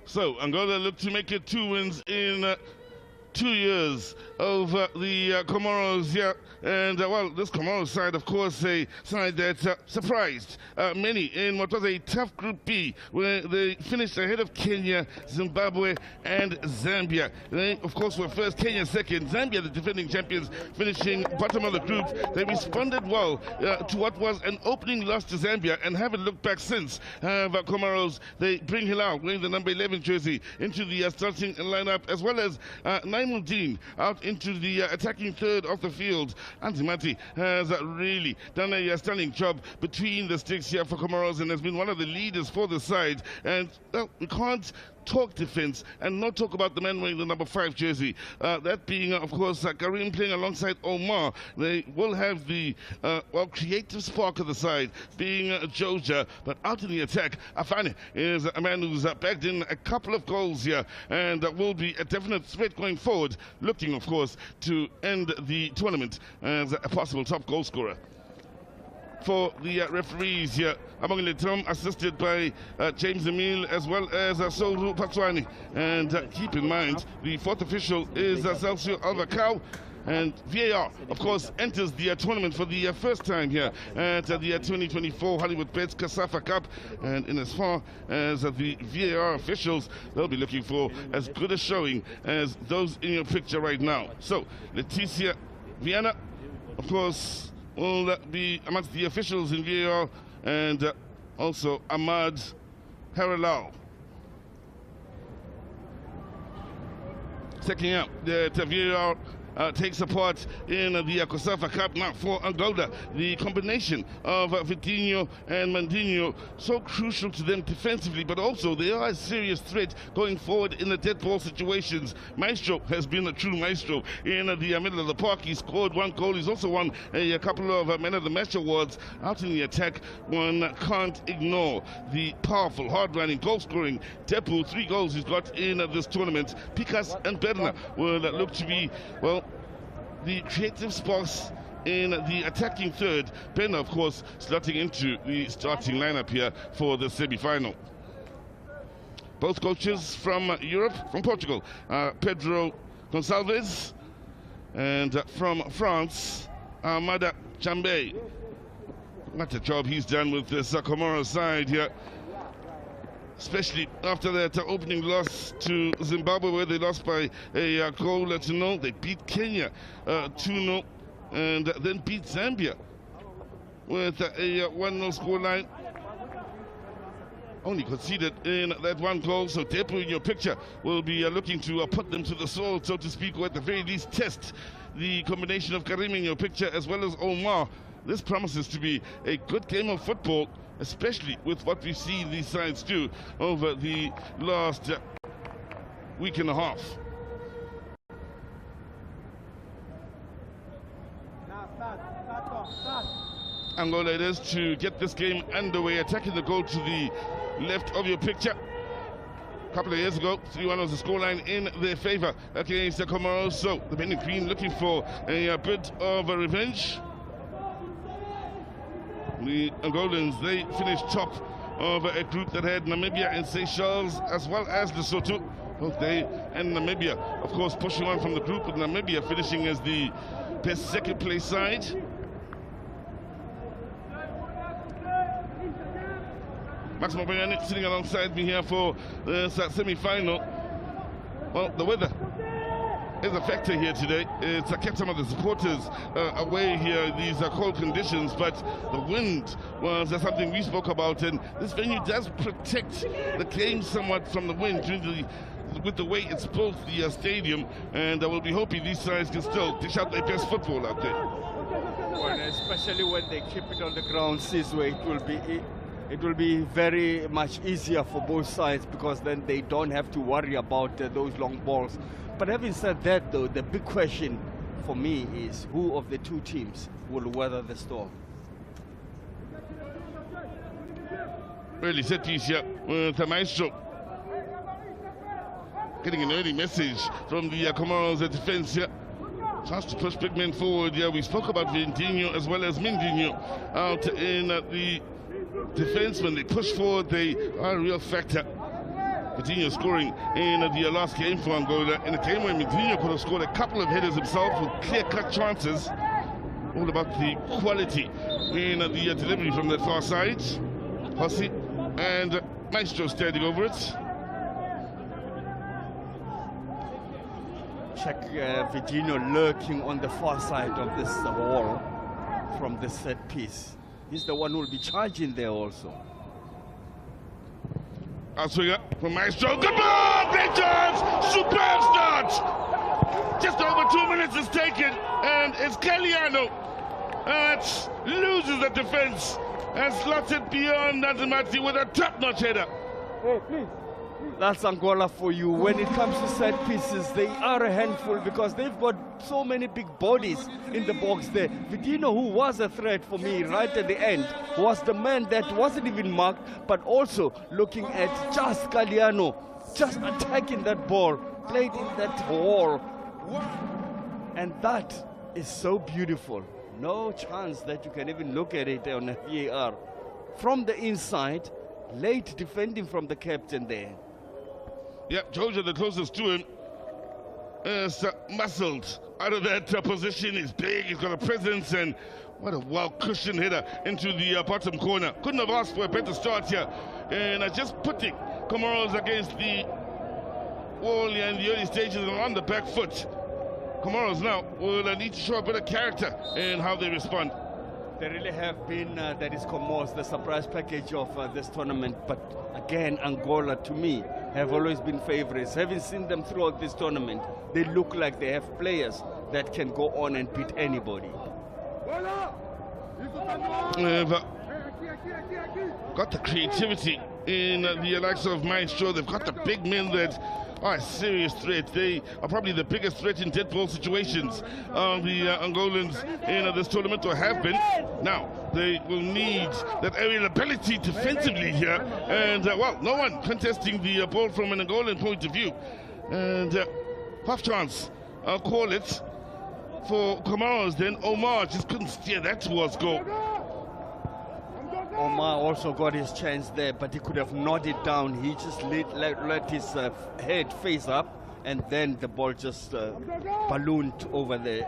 So Angola look to make it 2 wins in 2 years over the Comoros here. And well, this Comoros side, of course, a side that surprised many in what was a tough Group B, where they finished ahead of Kenya, Zimbabwe, and Zambia. They, of course, were first, Kenya second, Zambia, the defending champions, finishing bottom of the group. They responded well to what was an opening loss to Zambia and haven't looked back since. Comoros, they bring Hilal, wearing the number 11 jersey, into the starting lineup, as well as Naimuddin out into the attacking third of the field. Antimati has really done a stunning job between the sticks here for Comoros and has been one of the leaders for the side. And well, we can't talk defense and not talk about the man wearing the number 5 jersey. That being, of course, Karim playing alongside Omar. They will have the well, creative spark of the side, being Joja. But out in the attack, Afane is a man who's bagged in a couple of goals here and will be a definite threat going forward, looking, of course, to end the tournament as a possible top goal scorer. For the referees here, Among Letrom, assisted by James Emile as well as Soru Patswani. And keep in mind, the fourth official is Celso Alvacao. And VAR, of course, enters the tournament for the first time here at the 2024 Hollywood Bets COSAFA Cup. And in as far as the VAR officials, they'll be looking for as good a showing as those in your picture right now. So, Leticia Viana, of course, will be amongst the officials in VAR, and also Ahmad Haralal. Checking out the VAR takes a part in the COSAFA Cup now for Angola. The combination of Vitinho and Mandinho, so crucial to them defensively, but also they are a serious threat going forward in the dead ball situations. Maestro has been a true maestro in the middle of the park. He scored 1 goal. He's also won a couple of Man of the Match awards. Out in the attack, one can't ignore the powerful, hard-running, goal-scoring Depu. 3 goals he's got in this tournament. Picas and Berna will look to be, well, the creative sparks in the attacking third. Ben, of course, slotting into the starting lineup here for the semi-final. Both coaches from Europe, from Portugal, Pedro Gonçalves, and from France, Armada Chambé. What a job he's done with this Comoros side here, especially after that opening loss to Zimbabwe, where they lost by a goal to 0. They beat Kenya 2-0, and then beat Zambia with a 1-0 scoreline. Only conceded in that 1 goal, so Depu in your picture will be looking to put them to the sword, so to speak, or at the very least test the combination of Karim in your picture as well as Omar. This promises to be a good game of football, especially with what we've seen these sides do over the last week and a half. Angola it is to get this game underway, attacking the goal to the left of your picture. A couple of years ago, 3-1 was the scoreline in their favor against the Comoros. So the Benin Queen looking for a bit of a revenge. The Angolans, they finished top of a group that had Namibia and Seychelles as well as Lesotho. Both they and Namibia, of course, pushing on from the group, with Namibia finishing as the best second place side. Maximo Bayani sitting alongside me here for the semi-final. Well, the weather is a factor here today. It's kept some of the supporters away here. These are cold conditions, but the wind was something we spoke about, and this venue does protect the game somewhat from the wind with the way it's built, the stadium, and I will be hoping these sides can still dish out their best football out there. Well, especially when they keep it on the ground this way, it will be very much easier for both sides, because then they don't have to worry about those long balls. But having said that, though, the big question for me is who of the two teams will weather the storm? Early set piece here with the Maestro. Getting an early message from the Comoros defense here. Chance to push big men forward here. We spoke about Vindinho as well as Mindinho out in the defense. When they push forward, they are a real factor. Mindinho scoring in the last game for Angola, in a game where Mindinho could have scored a couple of headers himself with clear-cut chances. All about the quality in the delivery from the far side. Hossi and Maestro standing over it. Check Vindinho lurking on the far side of this wall from the set piece. He's the one who will be charging there also. Outswinger from Maestro. Good ball! Great chance! Superb start! Just over 2 minutes is taken, and it's Caliano that loses the defense and slots it beyond Nazimati with a top-notch header. Hey, please. That's Angola for you. When it comes to set pieces, they are a handful because they've got so many big bodies in the box there. Vindinho, who was a threat for me right at the end, was the man that wasn't even marked, but also looking at just Caliano, just attacking that ball, played in that wall. And that is so beautiful. No chance that you can even look at it on a VAR. From the inside, late defending from the captain there. Yep, Georgia, the closest to him, is muscled out of that position. He's big, he's got a presence, and what a well-cushioned header into the bottom corner. Couldn't have asked for a better start here. And just putting Comoros against the wall here in the early stages and on the back foot. Comoros now will need to show a bit of character in how they respond. They really have been, that is Comoros, the surprise package of this tournament. But again, Angola, to me, have always been favorites. Having seen them throughout this tournament, they look like they have players that can go on and beat anybody. They've got the creativity in the likes of Maestro. They've got the big men that are a serious threat. They are probably the biggest threat in dead ball situations the Angolans in this tournament, or have been. Now they will need that aerial ability defensively here, and well, no one contesting the ball from an Angolan point of view. And half chance, I'll call it, for Comoros then. Omar just couldn't steer that towards goal. Omar also got his chance there, but he could have nodded down. He just let his head face up, and then the ball just ballooned over there,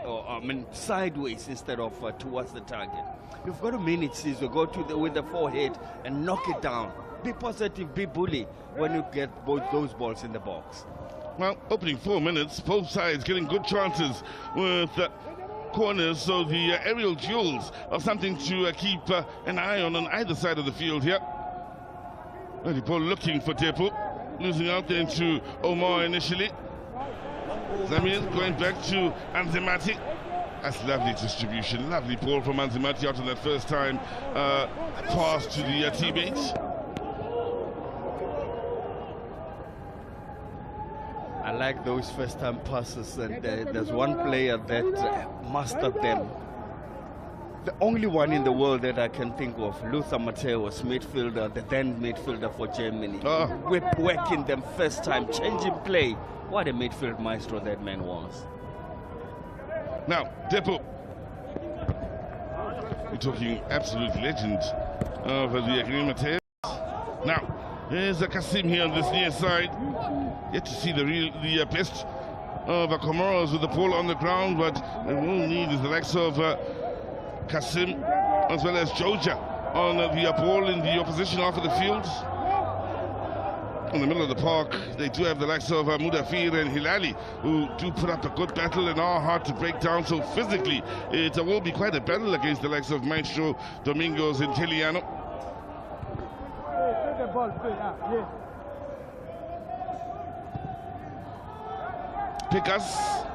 sideways instead of towards the target. You've got a minute, Caesar. Go to with the forehead and knock it down. Be positive, be bully when you get both those balls in the box. Well, opening 4 minutes, both sides getting good chances with corners, so the aerial duels are something to keep an eye on either side of the field here. Early ball looking for Depo, losing out there into Omar initially. Zamir going back to Anzimati. That's lovely distribution, lovely ball from Anzimati out on that first time pass to the teammates. I like those first-time passes, and there's one player that mastered them. The only one in the world that I can think of, Luther Matthäus, midfielder, the then midfielder for Germany. Whip-whacking them first time, changing play. What a midfield maestro that man was. Now, Depo. We're talking absolute legend of the agreement here. Now, there's a Kasim here on this near side. yet to see the best of Comoros with the ball on the ground, but they will need is the likes of Kasim as well as Joja on the ball in the opposition half of the field. In the middle of the park, they do have the likes of Mudafir and Hilali, who do put up a good battle and are hard to break down. So physically, it will be quite a battle against the likes of Maestro, Domingos and Teliano. Picas,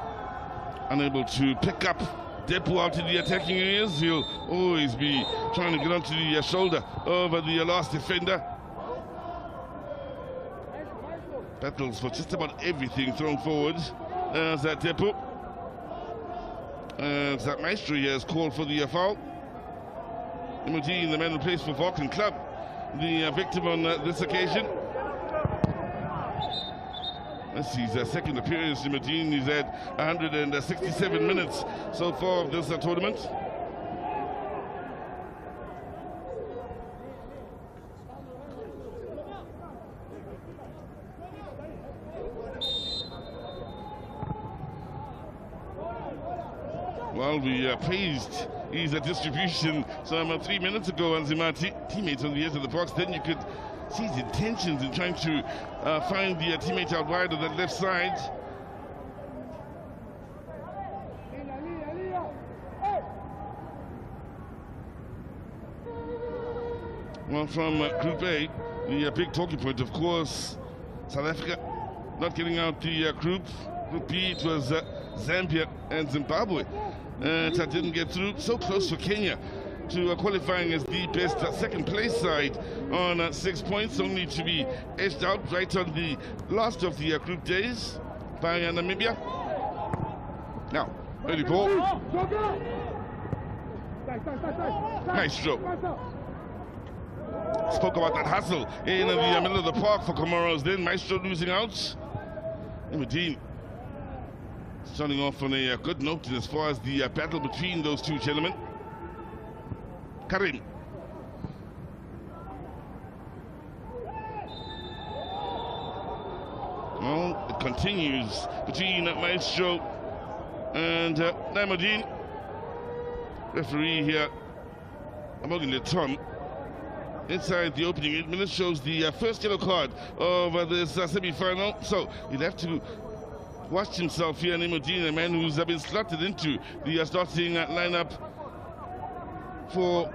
unable to pick up Depu out in the attacking areas. He'll always be trying to get onto the shoulder of the last defender. Battles for just about everything thrown forward. There's that Depu. That Maestro here has called for the foul. Imogene, the man who plays for Vulcan Club, the victim on this occasion. This is his second appearance. Imogene is at 167 minutes so far of this tournament. Well, we praised his distribution some 3 minutes ago on Zimati, teammates on the edge of the box. Then you could see his intentions in trying to find the teammate out wide on that left side. Well, from Group A, the big talking point, of course, South Africa not getting out the group. Group B, it was Zambia and Zimbabwe. That didn't get through. So close for Kenya to qualifying as the best second place side on 6 points, only to be edged out right on the last of the group days by Namibia. Now, early ball. Maestro. Spoke about that hustle in the middle of the park for Comoros. Then Maestro losing out. Imogene starting off on a good note as far as the battle between those two gentlemen. Karim. Well, it continues between Maestro and Imogene. Referee here, Amogile Tom, inside the opening 8 minutes, shows the first yellow card of this semi-final. So he'll have to watch himself here, Imogene, a man who's been slotted into the starting lineup for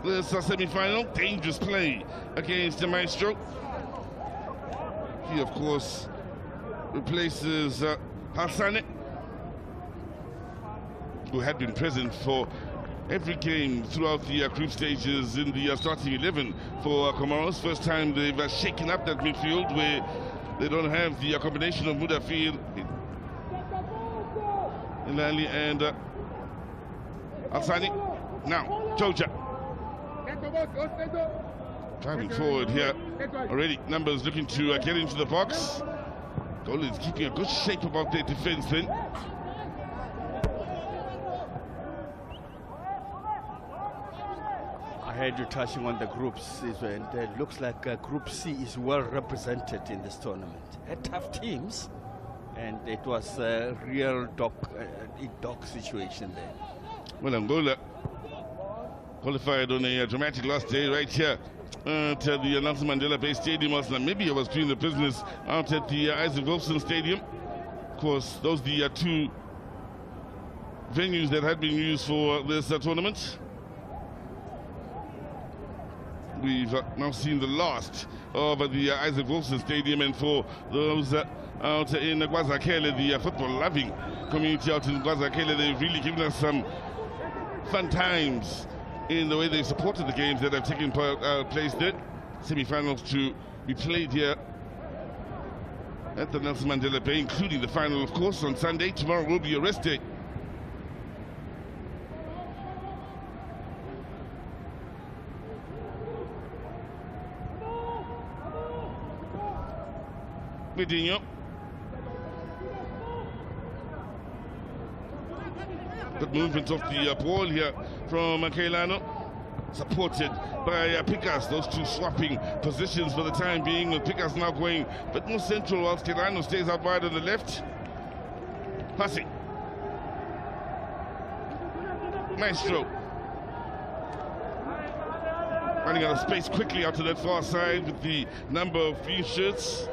this semi-final. Dangerous play against the Maestro. He, of course, replaces Hassane, who had been present for every game throughout the group stages in the starting 11 for Comoros. First time they've shaken up that midfield where they don't have the combination of Mudafir, Ilali and Hassane. Now, Joja. Driving forward here. Already numbers looking to get into the box. Goal is keeping a good shape about their defense then. I heard you touching on the groups, and it looks like Group C is well represented in this tournament. Had tough teams, and it was a real dog situation there. Well, Angola qualified on a dramatic last day right here at the Nelson Mandela Bay Stadium, as Namibia was doing the business out at the Isaac Wilson Stadium. Of course, those are the two venues that had been used for this tournament. We've now seen the last of the Isaac Wilson Stadium, and for those out in Guazakele, the football-loving community out in Guazakele, they've really given us some fun times in the way they've supported the games that have taken place there. Semi-finals to be played here at the Nelson Mandela Bay, including the final, of course, on Sunday. Tomorrow will be a rest day. Vidinho. Good movement of the ball here from Kailano. supported by Picas. Those two swapping positions for the time being, with Picas now going a bit more central whilst Kelano stays out wide on the left. Passing. Maestro. Running out of space quickly out to that far side with the number of few shirts.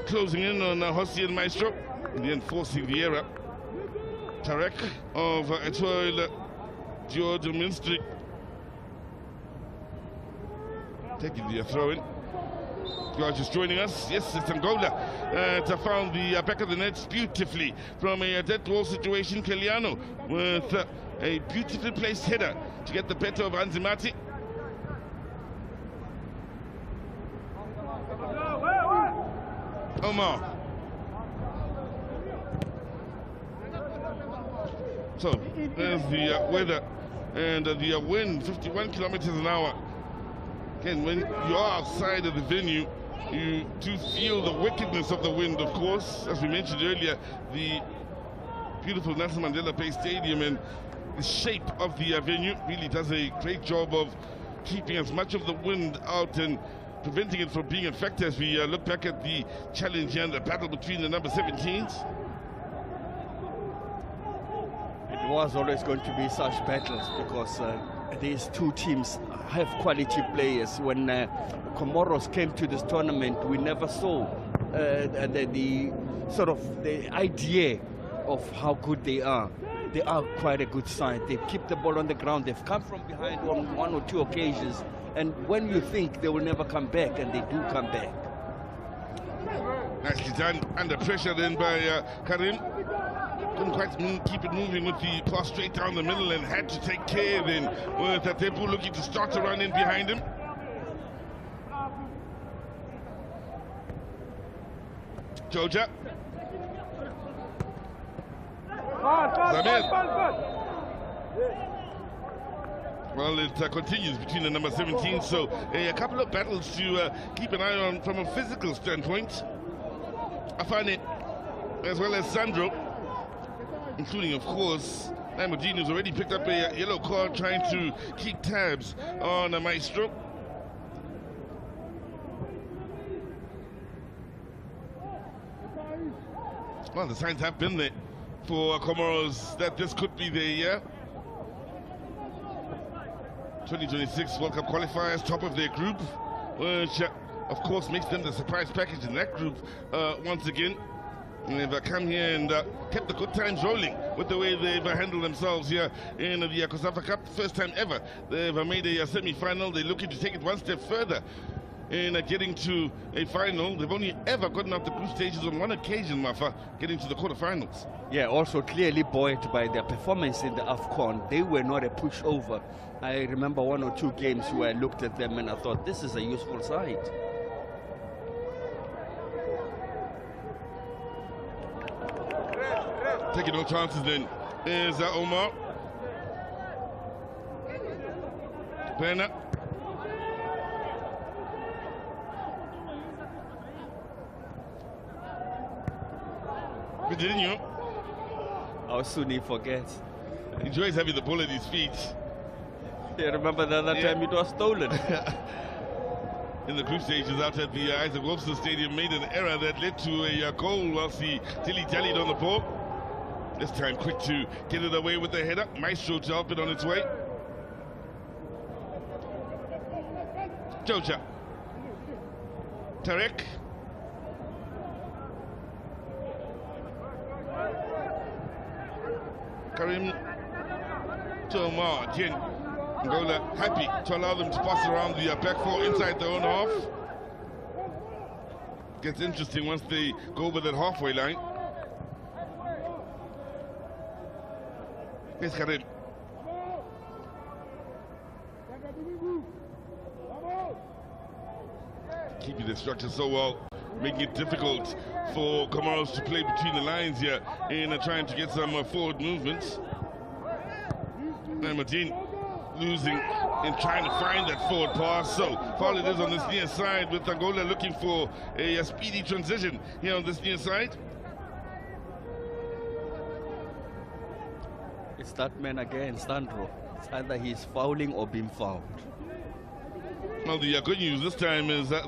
Closing in on Hossi and Maestro. In the end, forcing the error. Tarek of Etoile George Minstry. Taking the throw-in. George is joining us. Yes, it's Angola. To found the back of the nets beautifully from a dead ball situation. Keliano with a beautifully placed header to get the better of Anzimati. Omar. So there's the weather and the wind, 51 kilometers an hour. Again, when you are outside of the venue, you do feel the wickedness of the wind, of course. As we mentioned earlier, the beautiful Nelson Mandela Bay Stadium and the shape of the venue really does a great job of keeping as much of the wind out and preventing it from being effective. As we look back at the challenge here and the battle between the number 17s. It was always going to be such battles because these two teams have quality players. When Comoros came to this tournament, we never saw the sort of the idea of how good they are. They are quite a good side. They keep the ball on the ground. They've come from behind on one or two occasions. And when you think they will never come back, and they do come back. Nicely done. Under pressure then by Karim. Couldn't quite keep it moving with the pass straight down the middle and had to take care then with Atepu looking to start to run in behind him. Joja. Zamir. Well, it continues between the number 17, so a couple of battles to keep an eye on from a physical standpoint. Afane, as well as Sandro, including, of course, Lamborghini, who's already picked up a yellow card trying to keep tabs on a Maestro. Well, the signs have been there for Comoros that this could be their year. 2026 World Cup qualifiers, top of their group, which of course makes them the surprise package in that group once again. And they've come here and kept the good times rolling with the way they've handled themselves here in the COSAFA Cup. First time ever they've made a semi-final. They're looking to take it one step further in getting to a final. They've only ever gotten out the group stages on one occasion, Mafa, getting to the quarterfinals. Yeah, also clearly buoyed by their performance in the AFCON. They were not a pushover. I remember one or two games where I looked at them and I thought, this is a useful side. Taking no chances then is Omar. Bernard. Virginia. How soon he forgets. He enjoys having the ball at his feet. Yeah, remember the other time it was stolen. In the group stages out at the Isaac Wolfson Stadium, made an error that led to a goal whilst he dilly-dallied on the ball. This time quick to get it away with the header. Maestro to help it on its way. Joja. Tarek. Karim to Omar. Again, Angola happy to allow them to pass around the back four inside their own half. Gets interesting once they go over that halfway line. Here's Karim. Keeping the structure so well, making it difficult for Comoros to play between the lines here in trying to get some forward movements. Martin losing and trying to find that forward pass. So foul it is on this near side, with Angola looking for a speedy transition here on this near side. It's that man again, Sandro. It's either he's fouling or being fouled. Well, the good news this time is that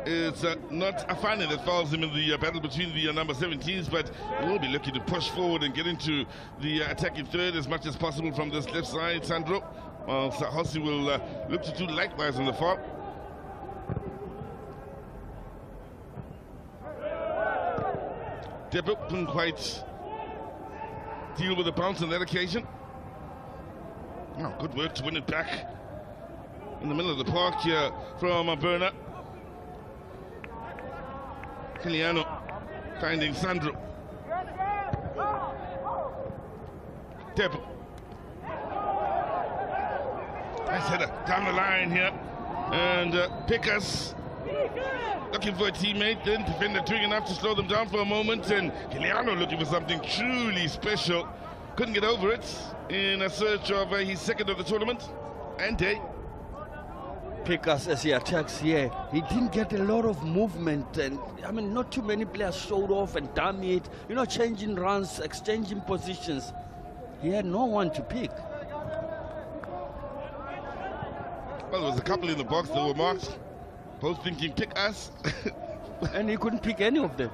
it's not Afani that fouls him in the battle between the number 17s, but we'll be looking to push forward and get into the attacking third as much as possible from this left side, Sandro. Well, Hossi will look to do likewise on the far. Depo couldn't quite deal with the bounce on that occasion. Oh, good work to win it back in the middle of the park here from Berna. Kiliano finding Sandro. Depo. Nice header down the line here. And Pickers looking for a teammate, then defender doing enough to slow them down for a moment, and Kiliano looking for something truly special. Couldn't get over it in a search of his second of the tournament and day. Pickers, as he attacks here, he didn't get a lot of movement, and I mean, not too many players showed off and done it, you know, changing runs, exchanging positions. He had no one to pick. Well, there was a couple in the box that were marked, both thinking pick us. And he couldn't pick any of them.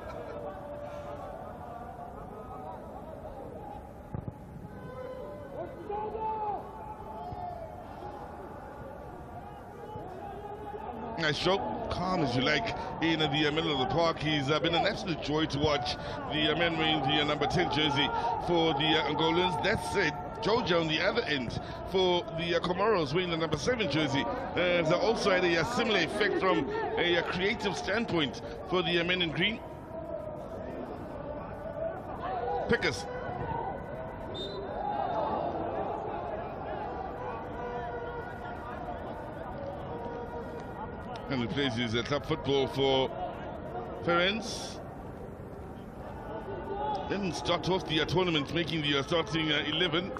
Nice stroke, calm as you like in the middle of the park. He's been an absolute joy to watch. The man wearing the number 10 jersey for the Angolans. That's it. Jojo on the other end for the Comoros wearing the number 7 jersey. They also had a similar effect from a creative standpoint for the men in green. Pickers. And he plays his club football for Ferenc. Didn't start off the tournament making the starting 11,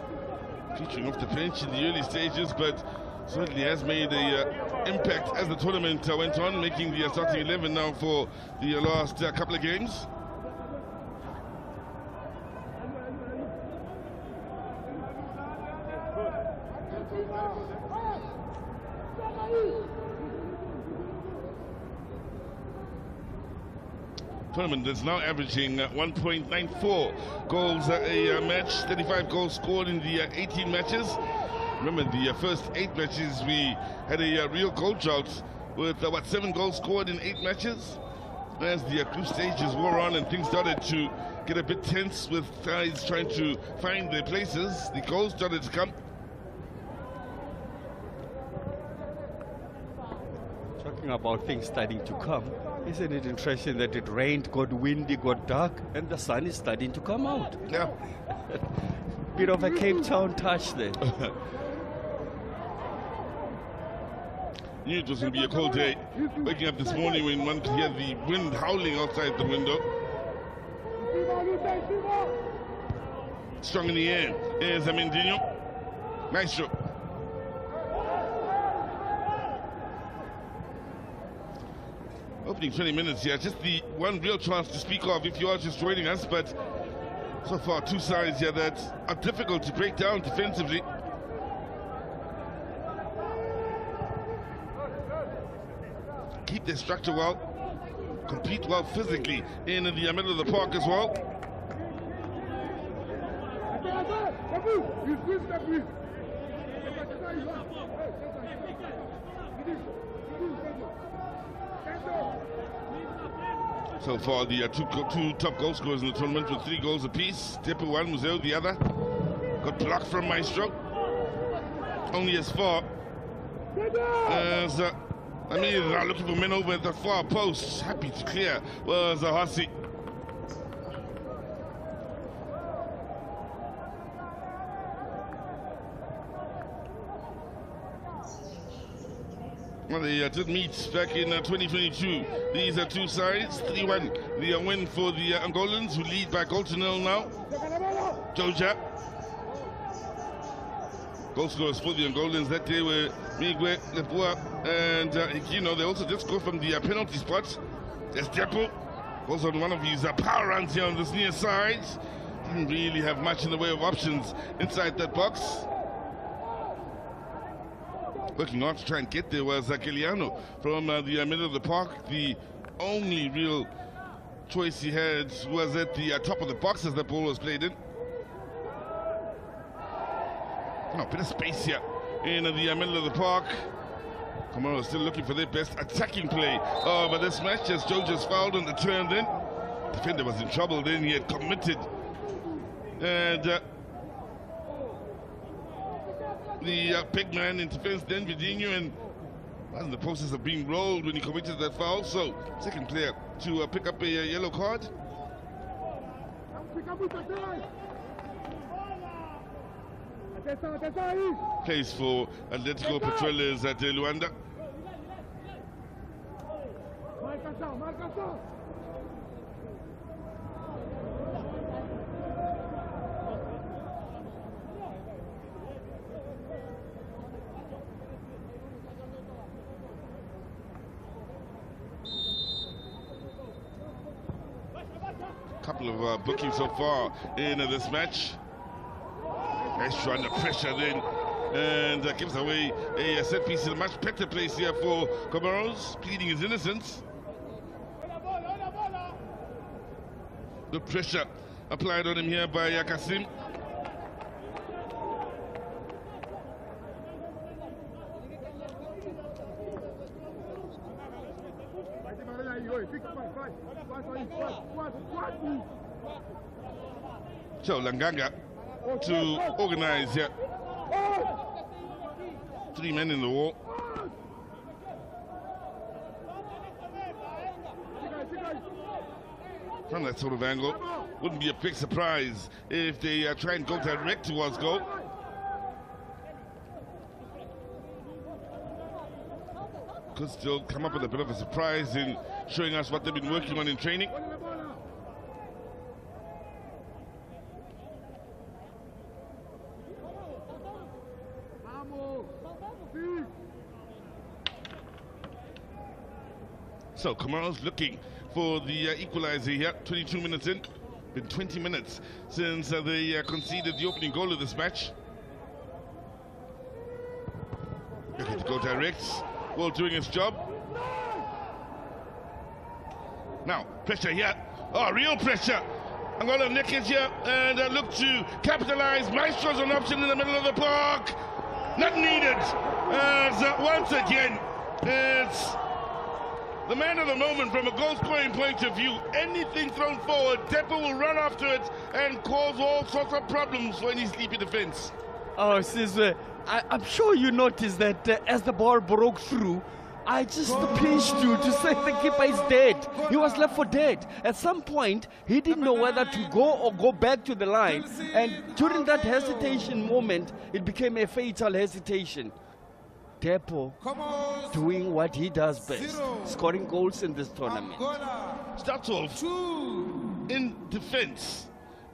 featuring off the bench in the early stages, but certainly has made a impact as the tournament went on, making the starting 11 now for the last couple of games. Tournament is now averaging 1.94 goals a match, 35 goals scored in the 18 matches. Remember, the first 8 matches we had a real goal drought with 7 goals scored in 8 matches. As the group stages wore on and things started to get a bit tense with sides trying to find their places, the goals started to come. Talking about things starting to come, isn't it interesting that it rained, got windy, got dark, and the sun is starting to come out? Yeah. Bit of a Cape Town touch there. Knew it was going to be a cold day. Waking up this morning when one could hear the wind howling outside the window. Strong in the air. Here's Amendinho. Maestro. Opening 20 minutes here, just the one real chance to speak of if you are just joining us, but so far 2 sides here that are difficult to break down defensively. Keep their structure well, compete well physically in the middle of the park as well. So far, the two top goal scorers in the tournament with 3 goals apiece. Depo one, Museo the other. Got blocked from Maestro. Only as far as Amir looking for men over at the far post. Happy to clear was Hossi. Well, they did meet back in 2022. These are 2 sides, 3-1. The win for the Angolans, who lead by goal to 0 now. Joja. Goal scorers for the Angolans that day were Miguel, Lepua, and Hikino. They also did score from the penalty spot. There's Depo. Goes on one of his power runs here on this near side. Didn't really have much in the way of options inside that box. working hard to try and get there was Kiliano from the middle of the park. The only real choice he had was at the top of the box as the ball was played in. A bit of space here in the middle of the park. Comoros still looking for their best attacking play but this match as Joe just fouled on the turn then. Defender was in trouble then, he had committed. And the big man in defense then, Vidinho, and was in the process of being rolled when he committed that foul. So, second player to pick up a yellow card. Plays for Atletico Petroles at Luanda. Couple of bookings so far in this match. Extra under pressure then, and gives away a set piece in a much better place here for Comoros, pleading his innocence. The pressure applied on him here by Kasim. So Langanga to organize here. 3 men in the wall. From that sort of angle, wouldn't be a big surprise if they try and go direct towards goal. Could still come up with a bit of a surprise in showing us what they've been working on in training. So Comoros looking for the equalizer here, 22 minutes in. Been 20 minutes since they conceded the opening goal of this match. Looking to go direct, well doing its job. Now, pressure here. Oh, real pressure. Angola nickers here and look to capitalize. Maestro's an option in the middle of the park. Not needed. As once again, it's the man of the moment from a goal-scoring point of view. Anything thrown forward, Depo will run after it and cause all sorts of problems for any sleepy defense. Oh, Sizwe, I'm sure you noticed that as the ball broke through, I just pinched you to say the keeper is dead. He was left for dead. At some point, he didn't know whether to go or go back to the line. And during that hesitation moment, it became a fatal hesitation. Depo doing what he does best, scoring goals in this tournament. Starts off in defense.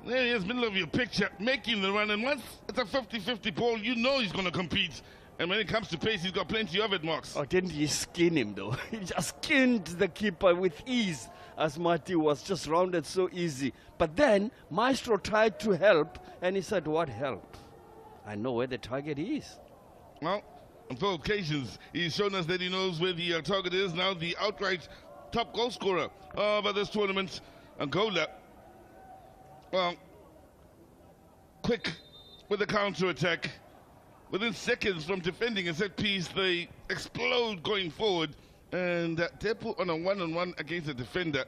There he is, middle of your picture, making the run. And once it's a 50-50 ball, you know he's going to compete. And when it comes to pace, he's got plenty of it, Marks. Oh, didn't he skin him, though? He just skinned the keeper with ease, as Marty was just rounded so easy. But then, Maestro tried to help, and he said, what help? I know where the target is. Well, on 4 occasions, he's shown us that he knows where the target is. Now the outright top goal scorer of this tournament, Angola. Well, quick with the counter-attack. Within seconds from defending a set piece, they explode going forward. And Depo on a one-on-one against the defender.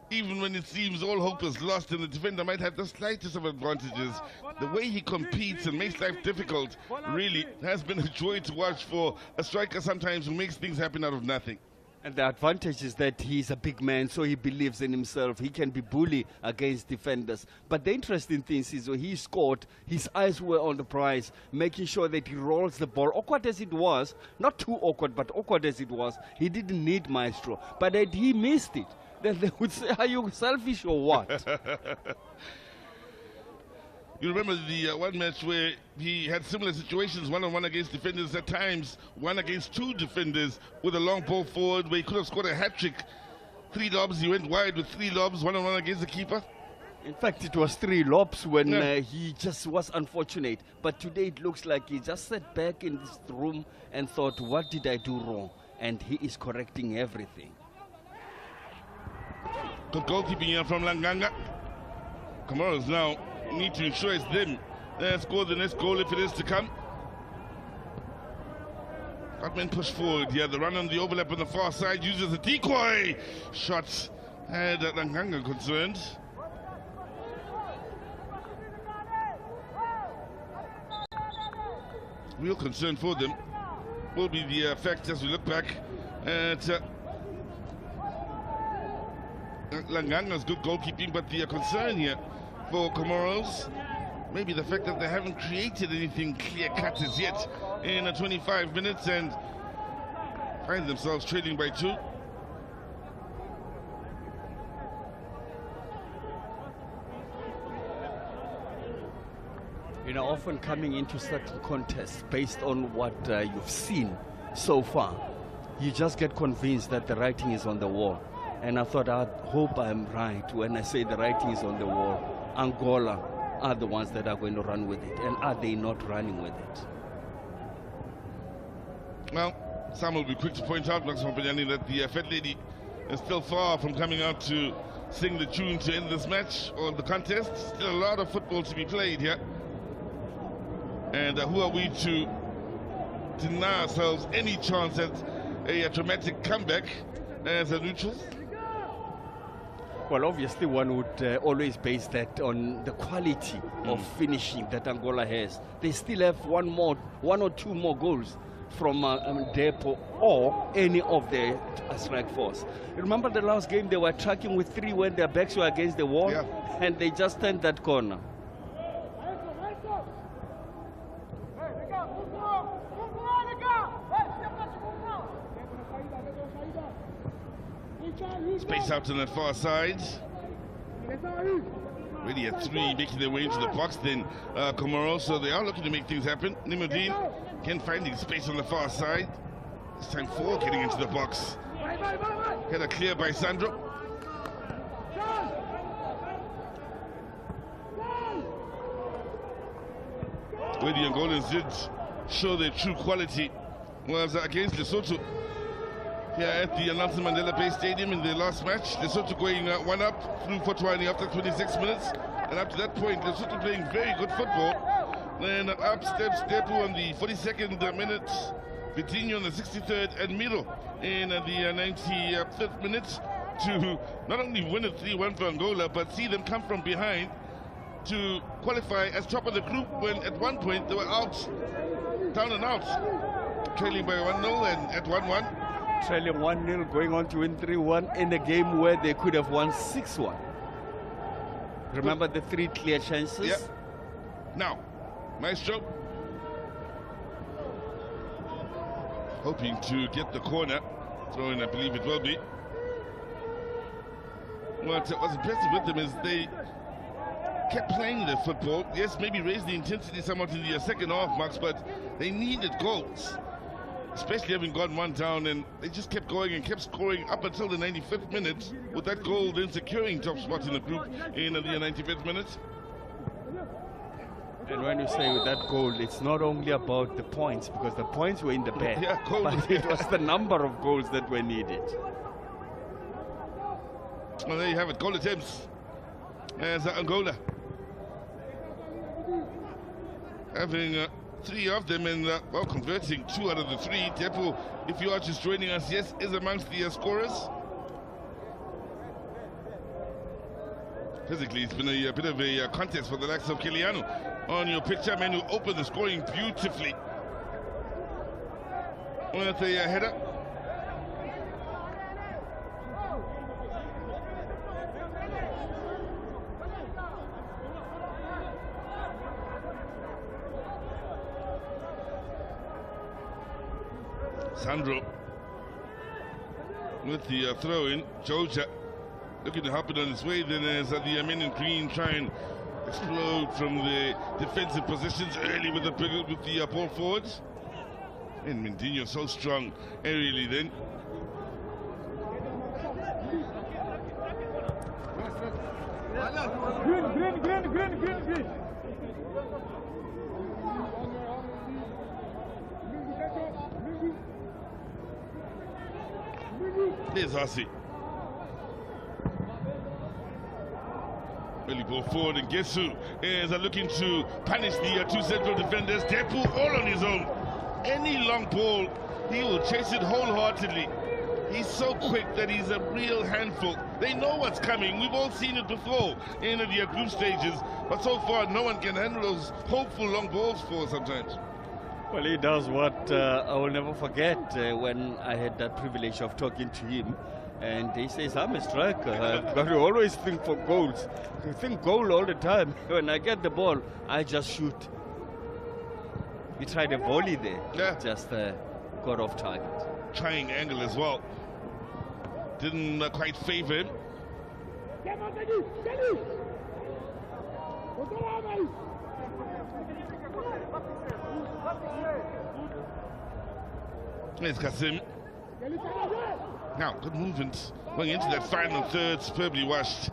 Even when it seems all hope is lost and the defender might have the slightest of advantages, the way he competes and makes life difficult really has been a joy to watch for a striker sometimes who makes things happen out of nothing. And the advantage is that he's a big man, so he believes in himself. He can be bully against defenders. But the interesting thing is when he scored, his eyes were on the prize, making sure that he rolls the ball. Awkward as it was, not too awkward, but awkward as it was, he didn't need Maestro. But that he missed it. Then they would say, are you selfish or what? You remember the one match where he had similar situations, one-on-one against defenders at times, one against 2 defenders with a long ball forward where he could have scored a hat-trick. 3 lobs, he went wide with 3 lobs, one-on-one against the keeper. In fact, it was 3 lobs when he just was unfortunate. But today it looks like he just sat back in this room and thought, what did I do wrong? And he is correcting everything. Good goalkeeping here from Langanga. Comoros now need to ensure it's them score the next goal if it is to come. Gutman push forward here, the run on the overlap on the far side, uses a decoy shot. Had Langanga concerned. Real concern for them will be the effect as we look back at Langanga's good goalkeeping, but the concern here for Comoros, maybe the fact that they haven't created anything clear-cut as yet in 25 minutes and find themselves trailing by 2. You know, often coming into certain contests based on what you've seen so far, you just get convinced that the writing is on the wall. And I thought, I hope I'm right when I say the writing is on the wall. Angola are the ones that are going to run with it. And are they not running with it? Well, some will be quick to point out, Max Mompagani, that the Fat Lady is still far from coming out to sing the tune to end this match or the contest. Still a lot of football to be played here. And who are we to deny ourselves any chance at a dramatic comeback as a neutral? Well, obviously one would always base that on the quality of finishing that Angola has. They still have one or two more goals from Depo or any of the strike force. Remember the last game they were tracking with 3 when their backs were against the wall, and they just turned that corner. Space out on the far side. Really at 3 making their way into the box then Comoros, so they are looking to make things happen. Nimudin can finding space on the far side. This time 4 getting into the box. Header clear by Sandro. Where the Angolans did show their true quality was against Lesotho. Here at the Nelson Mandela Bay Stadium in the last match, Lesotho going 1 up through Fotwani after 26 minutes. And up to that point, Lesotho playing very good football. Then up steps Depu on the 42nd minute, Vitinho on the 63rd, and Miro in the 95th minute to not only win a 3-1 for Angola, but see them come from behind to qualify as top of the group when at one point they were out, down and out, trailing by 1-0 and at 1-1. Trailing 1-0, going on to win 3-1 in a game where they could have won 6-1. Remember the 3 clear chances? Yeah. Now, Maestro hoping to get the corner. Throwing, I believe it will be. What was impressive with them is they kept playing their football. Yes, maybe raised the intensity somewhat in the second half, Max, but they needed goals. Especially having gone 1 down, and they just kept going and kept scoring up until the 95th minute, with that goal then securing top spot in the group in the 95th minute. And when you say with that goal, it's not only about the points, because the points were in the bag, but it was the number of goals that were needed. Well, there you have it, goal attempts as Angola having 3 of them, and well, converting 2 out of the 3. Depo, if you are just joining us, yes, is amongst the scorers. Physically, it's been a bit of a contest for the likes of Kiliano on your picture. Man who opened the scoring beautifully with a header. Sandro with the throw-in. Joja looking to help it on its way. Then as the men in green try and explode from the defensive positions early with the ball forwards. And Mindinho so strong aerially then. Green. There's Hussey. Really go forward, and guess who is looking to punish the two central defenders. Depu all on his own. Any long ball, he will chase it wholeheartedly. He's so quick that he's a real handful. They know what's coming. We've all seen it before in the group stages, but so far no one can handle those hopeful long balls for sometimes. Well, he does what I will never forget when I had that privilege of talking to him. And he says, I'm a striker. I've got to always think for goals. I think goal all the time. When I get the ball, I just shoot. He tried a volley there. Yeah. Just got off target. Trying angle as well. Didn't quite favor him. There's Kasim. Now, good movement going into that final third, superbly washed.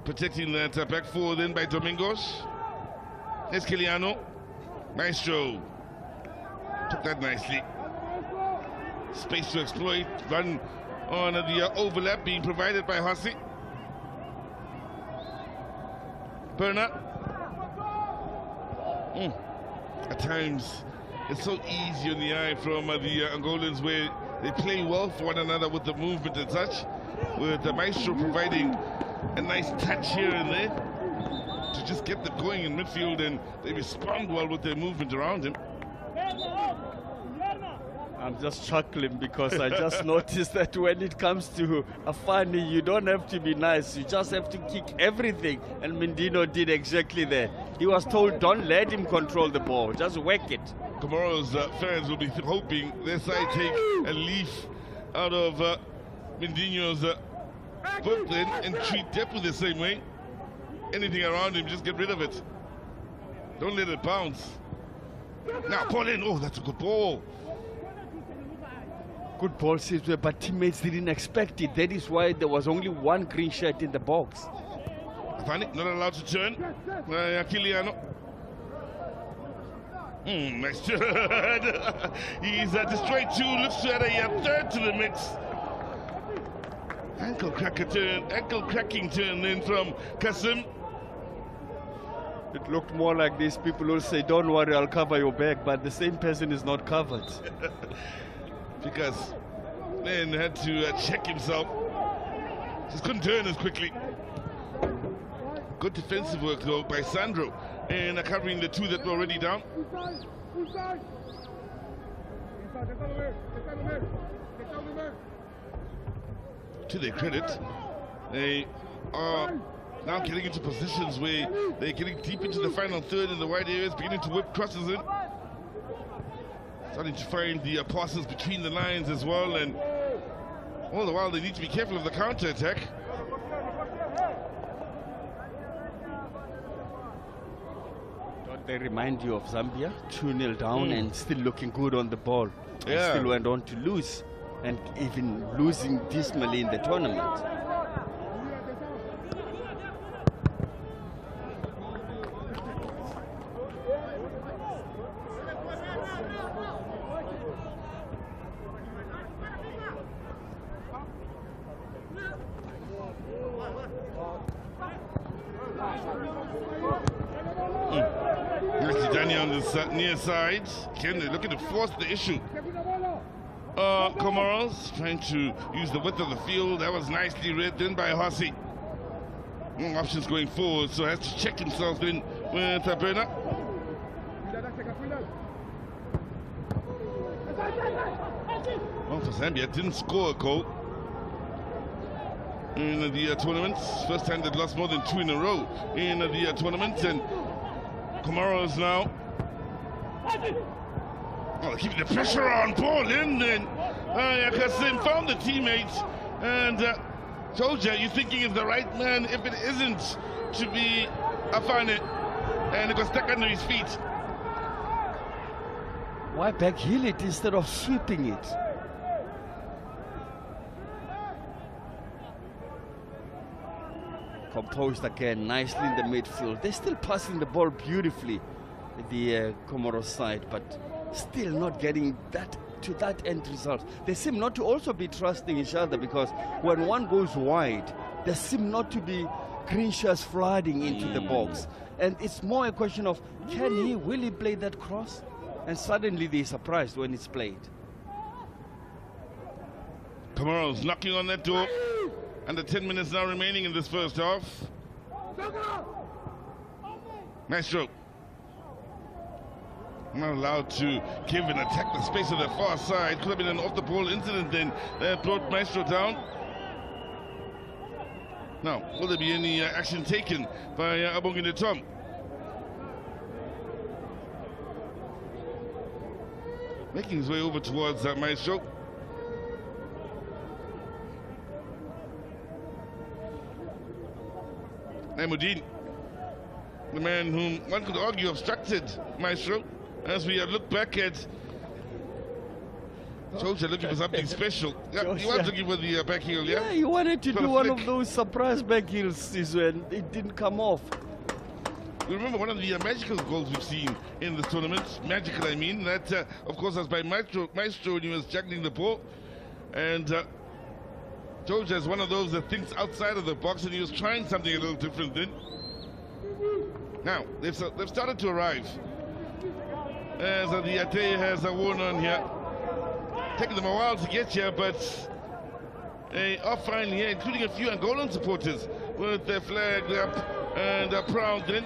Protecting that back four then by Domingos. There's Kiliano. Maestro. Took that nicely. Space to exploit. Run on the overlap being provided by Hussey. Berner. At times, it's so easy on the eye from the Angolans where they play well for one another with the movement and such, with the Maestro providing a nice touch here and there to just get them going in midfield, and they respond well with their movement around him. I'm just chuckling because I just noticed that when it comes to a funny, you don't have to be nice, you just have to kick everything, and Mindino did exactly that. He was told, don't let him control the ball, just whack it. Comoros fans will be hoping their side take a leaf out of Mindino's foot then and treat Depu the same way. Anything around him, just get rid of it. Don't let it bounce. Now, Paul in. Oh, that's a good ball. Good ball, Sizwe, but teammates didn't expect it. That is why there was only one green shirt in the box. Funny, not allowed to turn. Kiliano. Nice turn. He's destroyed two. Looks to add a third to the mix. Ankle cracking turn in from Kasim. It looked more like these people will say, don't worry, I'll cover your back, but the same person is not covered. Because then had to check himself. Just couldn't turn as quickly. Good defensive work though by Sandro, and covering the two that were already down. To their credit, they are now getting into positions where they're getting deep into the final third in the wide areas, beginning to whip crosses in. Starting to find the passes between the lines as well, and all the while they need to be careful of the counter-attack. Don't they remind you of Zambia? 2-0 down and still looking good on the ball. Yeah. And still went on to lose, and even losing dismally in the tournament. On the near side, again they're looking to force the issue. Comoros trying to use the width of the field. That was nicely read then by Hussey. No options going forward, so has to check himself in with Berner. Well, for Zambia, didn't score a goal in the tournaments. First time they'd lost more than 2 in a row in the tournament, and Comoros now. Oh, keeping the pressure on. Ball in then. Kasim found the teammates and told you, you're thinking it's the right man if it isn't to be Afane. And it got stuck under his feet. Why backheel it instead of sweeping it? Composed again, nicely in the midfield. They're still passing the ball beautifully, the Comoros side, but still not getting that to that end result. They seem not to also be trusting each other, because when one goes wide, there seem not to be green shirts flooding into the box. And it's more a question of, will he play that cross? And suddenly they're surprised when it's played. Comoros knocking on that door. Under 10 minutes now remaining in this first half. Nice stroke. Not allowed to give and attack the space on the far side. Could have been an off-the-ball incident then that brought Maestro down. Now, will there be any action taken by Abongile Tom? Making his way over towards Maestro. Naimudin, the man whom one could argue obstructed Maestro, as we look back at Georgia looking for something special. Yeah, he was looking for the back heel, yeah? Yeah, he wanted to do one of those surprise back heels, and it didn't come off. We remember one of the magical goals we've seen in this tournament. Magical, I mean. That, of course, was by Maestro when he was juggling the ball. And Georgia is one of those that thinks outside of the box, and he was trying something a little different then. Now, they've started to arrive. As the Ate has worn on here. Taking them a while to get here, but they are finally here, including a few Angolan supporters with their flag up and proud then.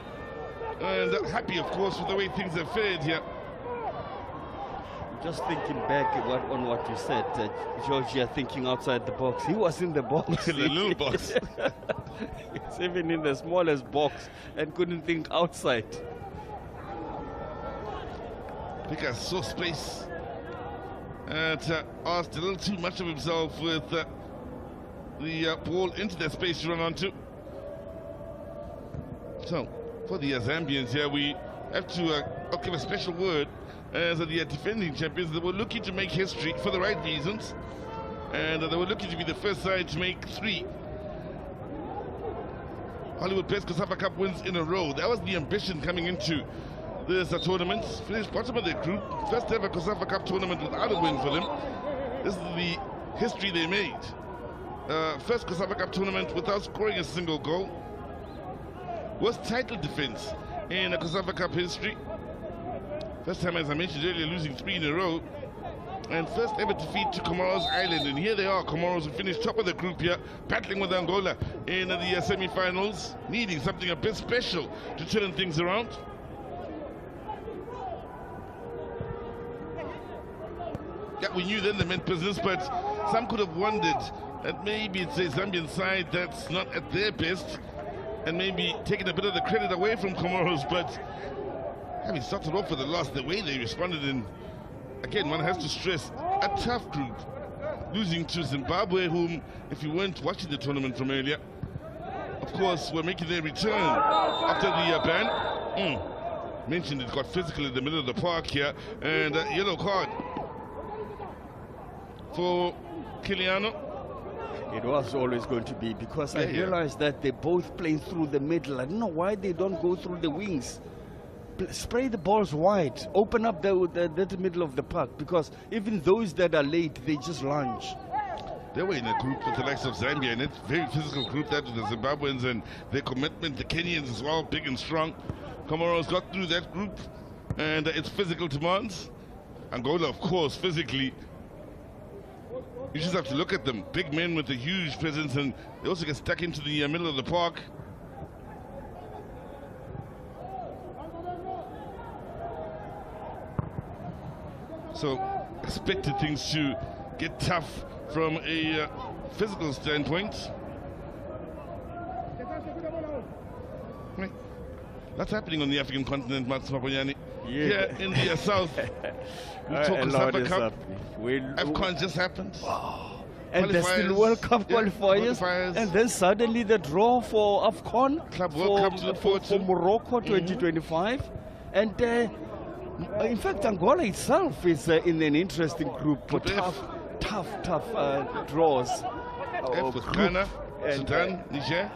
And happy, of course, with the way things have fared here. Just thinking back on what you said, Georgia thinking outside the box. He was in the box. In the little box. He's even in the smallest box and couldn't think outside. Pika saw space and asked a little too much of himself with the ball into that space to run onto. So, for the Zambians here, we have to give a special word as the defending champions. They were looking to make history for the right reasons, and they were looking to be the first side to make 3 Hollywood Best COSAFA Cup wins in a row. That was the ambition coming into this tournament. Finished bottom of their group. First ever COSAFA Cup tournament without a win for them. This is the history they made. First COSAFA Cup tournament without scoring a single goal. Worst title defense in a COSAFA Cup history. First time, as I mentioned earlier, losing 3 in a row. And first ever defeat to Comoros Island. And here they are, Comoros, who finished top of the group here, battling with Angola in the semi-finals, needing something a bit special to turn things around. Yeah, we knew then they meant business, but some could have wondered that maybe it's a Zambian side that's not at their best, and maybe taking a bit of the credit away from Comoros. But having started off with a loss, the way they responded, and again, one has to stress, a tough group. Losing to Zimbabwe, whom, if you weren't watching the tournament from earlier, of course, were making their return after the ban. Mentioned it got physical in the middle of the park here, and a yellow card for Kiliano. It was always going to be, because I realized that they're both playing through the middle. I don't know why they don't go through the wings. Spray the balls wide, open up the middle of the park, because even those that are late, they just lunge. They were in a group with the likes of Zambia, and it's a very physical group, that with the Zimbabweans and their commitment, the Kenyans as well, big and strong. Comoros got through that group and its physical demands. Angola, of course, physically, you just have to look at them. Big men with a huge presence, and they also get stuck into the middle of the park. So expected things to get tough from a physical standpoint. That's happening on the African continent, Mats Maponyani. Yeah. Here in the south, we talk COSAFA Cup. AFCON just happened. Wow. And there's still World Cup qualifiers. And then suddenly the draw for AFCON, Club World Cup for Morocco 2025. And in fact, Angola itself is in an interesting group for tough draws. With Ghana, Sudan, Niger.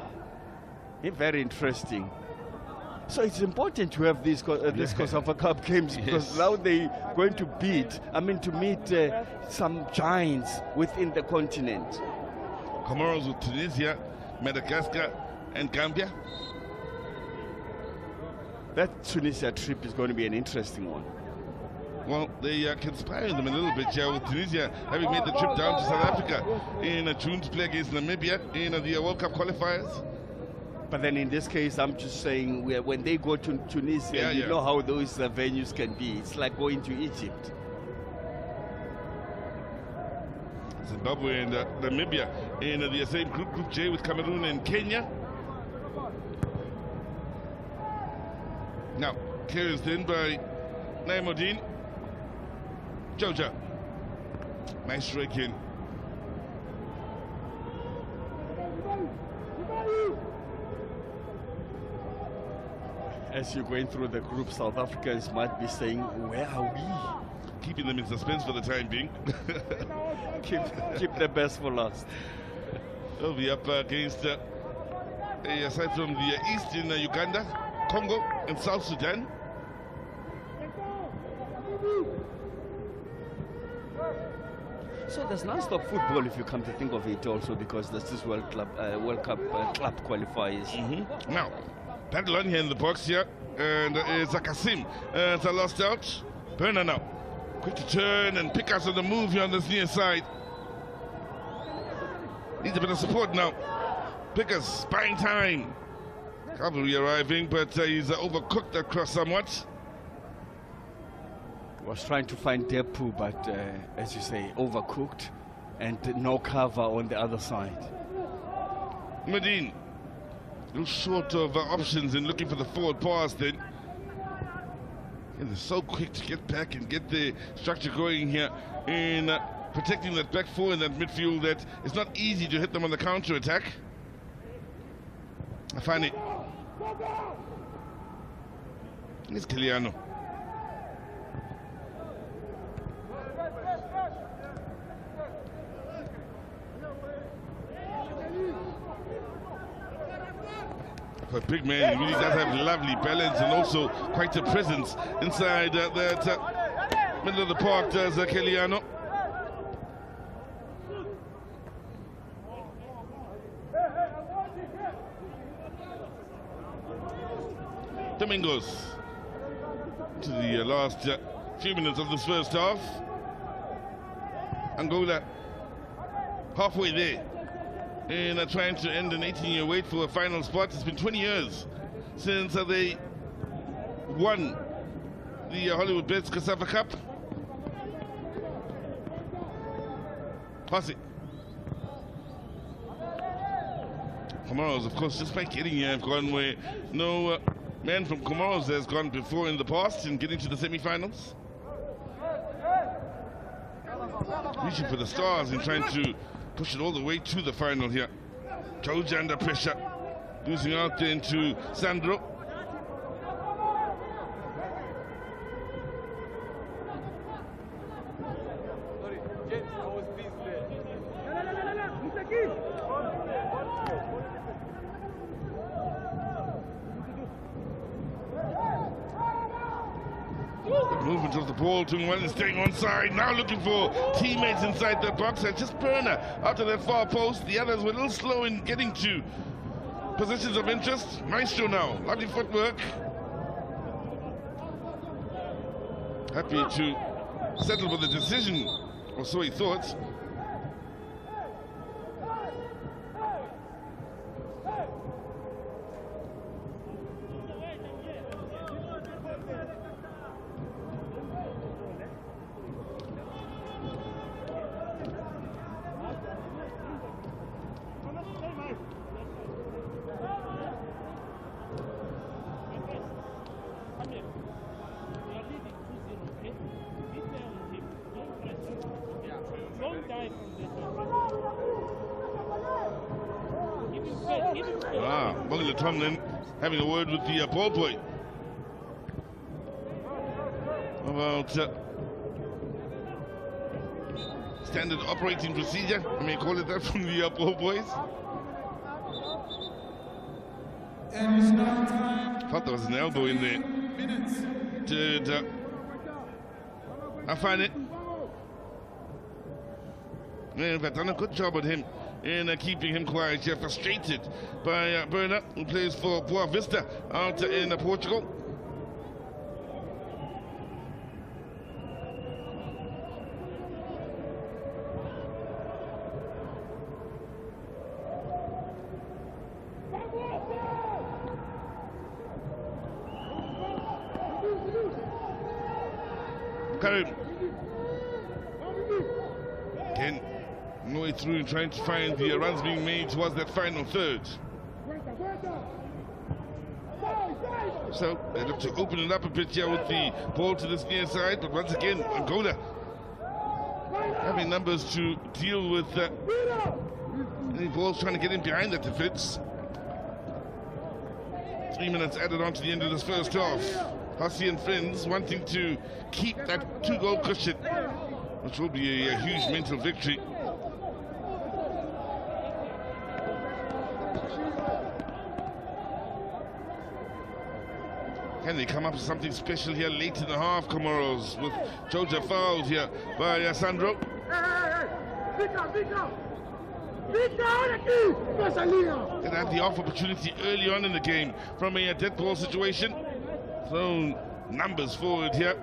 Very interesting. So it's important to have these this COSAFA Cup games because now they're going to beat, to meet some giants within the continent. Comoros with Tunisia, Madagascar, and Gambia. That Tunisia trip is going to be an interesting one. Well, they conspired them a little bit here with Tunisia having made the trip down to South Africa in June to play against Namibia in the World Cup qualifiers. But then in this case, I'm just saying when they go to Tunisia, you know how those venues can be. It's like going to Egypt. Zimbabwe and Namibia in the same group, Group J, with Cameroon and Kenya. Now, clearance in by Naimodine. Joja. Nice strike in. As you're going through the group, South Africans might be saying, where are we? Keeping them in suspense for the time being. keep the best for last. They'll be up against aside from the east in Uganda, Congo, and South Sudan. So there's non-stop football if you come to think of it also, because there's this World Cup club qualifiers. Now, battle on here in the box here, and it's Kasim. It's a lost out. Burner now. Quick to turn and pick us on the move here on this near side. Needs a bit of support now. Pickers buying time. Cavalry arriving, but he's overcooked that cross somewhat. Was trying to find Depu, but as you say, overcooked and no cover on the other side. Medine, a little short of options in looking for the forward pass then. And they're so quick to get back and get the structure going here in protecting that back four in that midfield that it's not easy to hit them on the counter attack. I find it. It's Kiliano. For a big man, he really does have lovely balance and also quite a presence inside that middle of the park, does Kiliano. Domingos to the last few minutes of this first half. Angola halfway there and trying to end an 18-year wait for a final spot. It's been 20 years since they won the Hollywood Bets COSAFA Cup. Hossi. Comoros, of course, just by getting here, have gone where no man from Comoros has gone before in the past in getting to the semi-finals. Reaching for the stars and trying to push it all the way to the final here. Georgia under pressure. Losing out into Sandro. Movement of the ball, doing well and staying on side. Now looking for teammates inside the box. And just Burner out of that far post. The others were a little slow in getting to positions of interest. Maestro now, lovely footwork. Happy to settle with the decision, or so he thought. Tomlin having a word with the ball boy about standard operating procedure, I may call it that, from the ball boys. Thought there was an elbow in there. I find it. Yeah, they've done a good job with him in keeping him quiet. You're frustrated by Bernard, who plays for Boa Vista out in Portugal. Karim. Again, no way through and trying to find the runs being made towards that final third. So they look to open it up a bit here with the ball to this near side, but once again, Angola having numbers to deal with any balls trying to get in behind that defense. 3 minutes added on to the end of this first half. Hussey and friends wanting to keep that 2-goal cushion, which will be a huge mental victory. Can they come up with something special here late in the half, Comoros, with Georgia fouled here by Sandro. They had the off opportunity early on in the game from a dead ball situation. Thrown numbers forward here.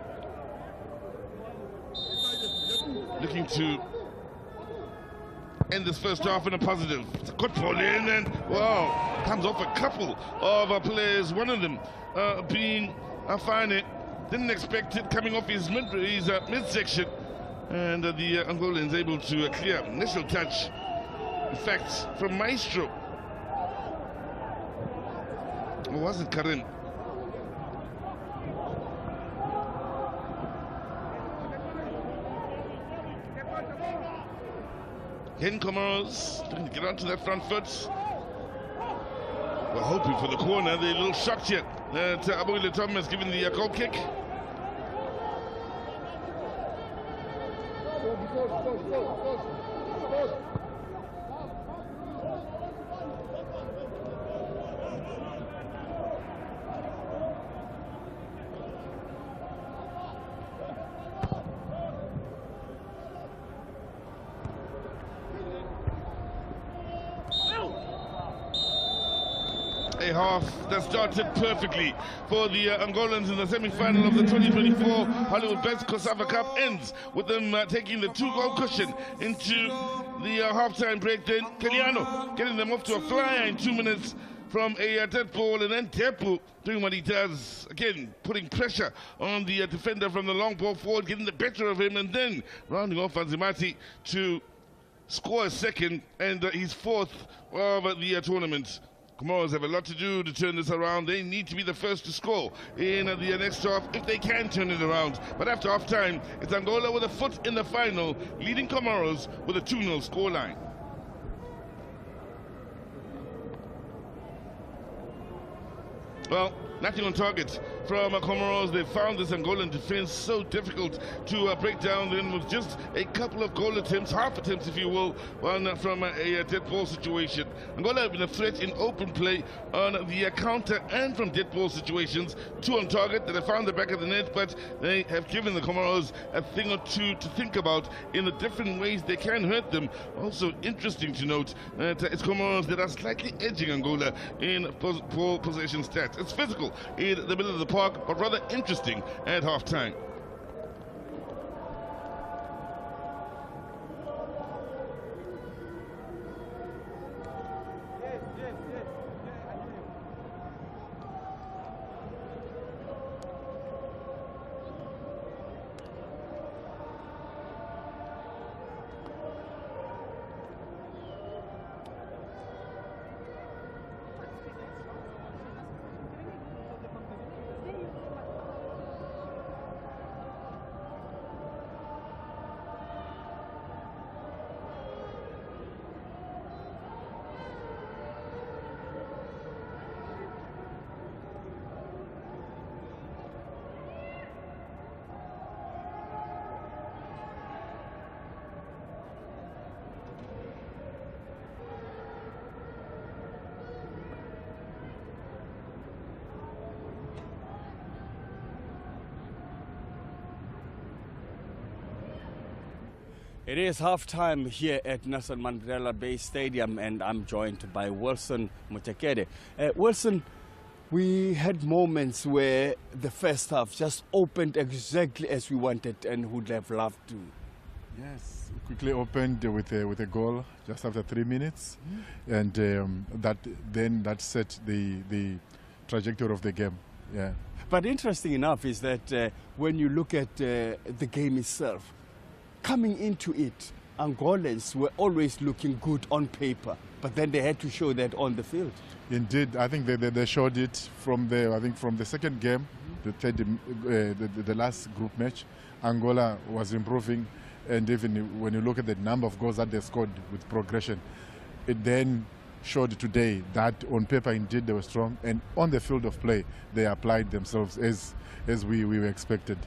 Looking to end this first half in a positive. It's a good ball in, and wow, comes off a couple of players. One of them being Afane. Didn't expect it coming off his midsection, and the Angolans able to clear initial touch. In fact, from Maestro. Or was it Karim? Again, Comoros looking to get onto that front foot. We're hoping for the corner. They're a little shocked here. Abuile Thomas giving the goal kick. A half that started perfectly for the Angolans in the semi-final of the 2024 Hollywood Best COSAFA Cup ends with them taking the 2-goal cushion into the half-time break. Then Keliano getting them off to a flyer in 2 minutes from a dead ball, and then Tepu doing what he does, again putting pressure on the defender from the long ball forward, getting the better of him, and then rounding off Anzimati to score a second and his fourth of the tournament. Comoros have a lot to do to turn this around. They need to be the first to score in the next half if they can turn it around. But after half time, it's Angola with a foot in the final, leading Comoros with a 2-0 scoreline. Well, nothing on target from Comoros. They found this Angolan defense so difficult to break down. Then with just a couple of goal attempts, half attempts if you will, one from a dead ball situation. Angola have been a threat in open play on the counter and from dead ball situations. 2 on target that have found the back of the net, but they have given the Comoros a thing or two to think about in the different ways they can hurt them. Also interesting to note that it's Comoros that are slightly edging Angola in ball possession stats. It's physical in the middle of the park, but rather interesting at half-time. It is halftime here at Nelson Mandela Bay Stadium, and I'm joined by Wilson Mutekede. Wilson, we had moments where the first half just opened exactly as we wanted and would have loved to. Yes, quickly opened with a goal just after 3 minutes, and that set the trajectory of the game. Yeah. But interesting enough is that when you look at the game itself, coming into it, Angolans were always looking good on paper, but then they had to show that on the field. Indeed, I think they showed it from the second game, the last group match. Angola was improving, and even when you look at the number of goals that they scored with progression, it then showed today that on paper indeed they were strong, and on the field of play they applied themselves as we expected.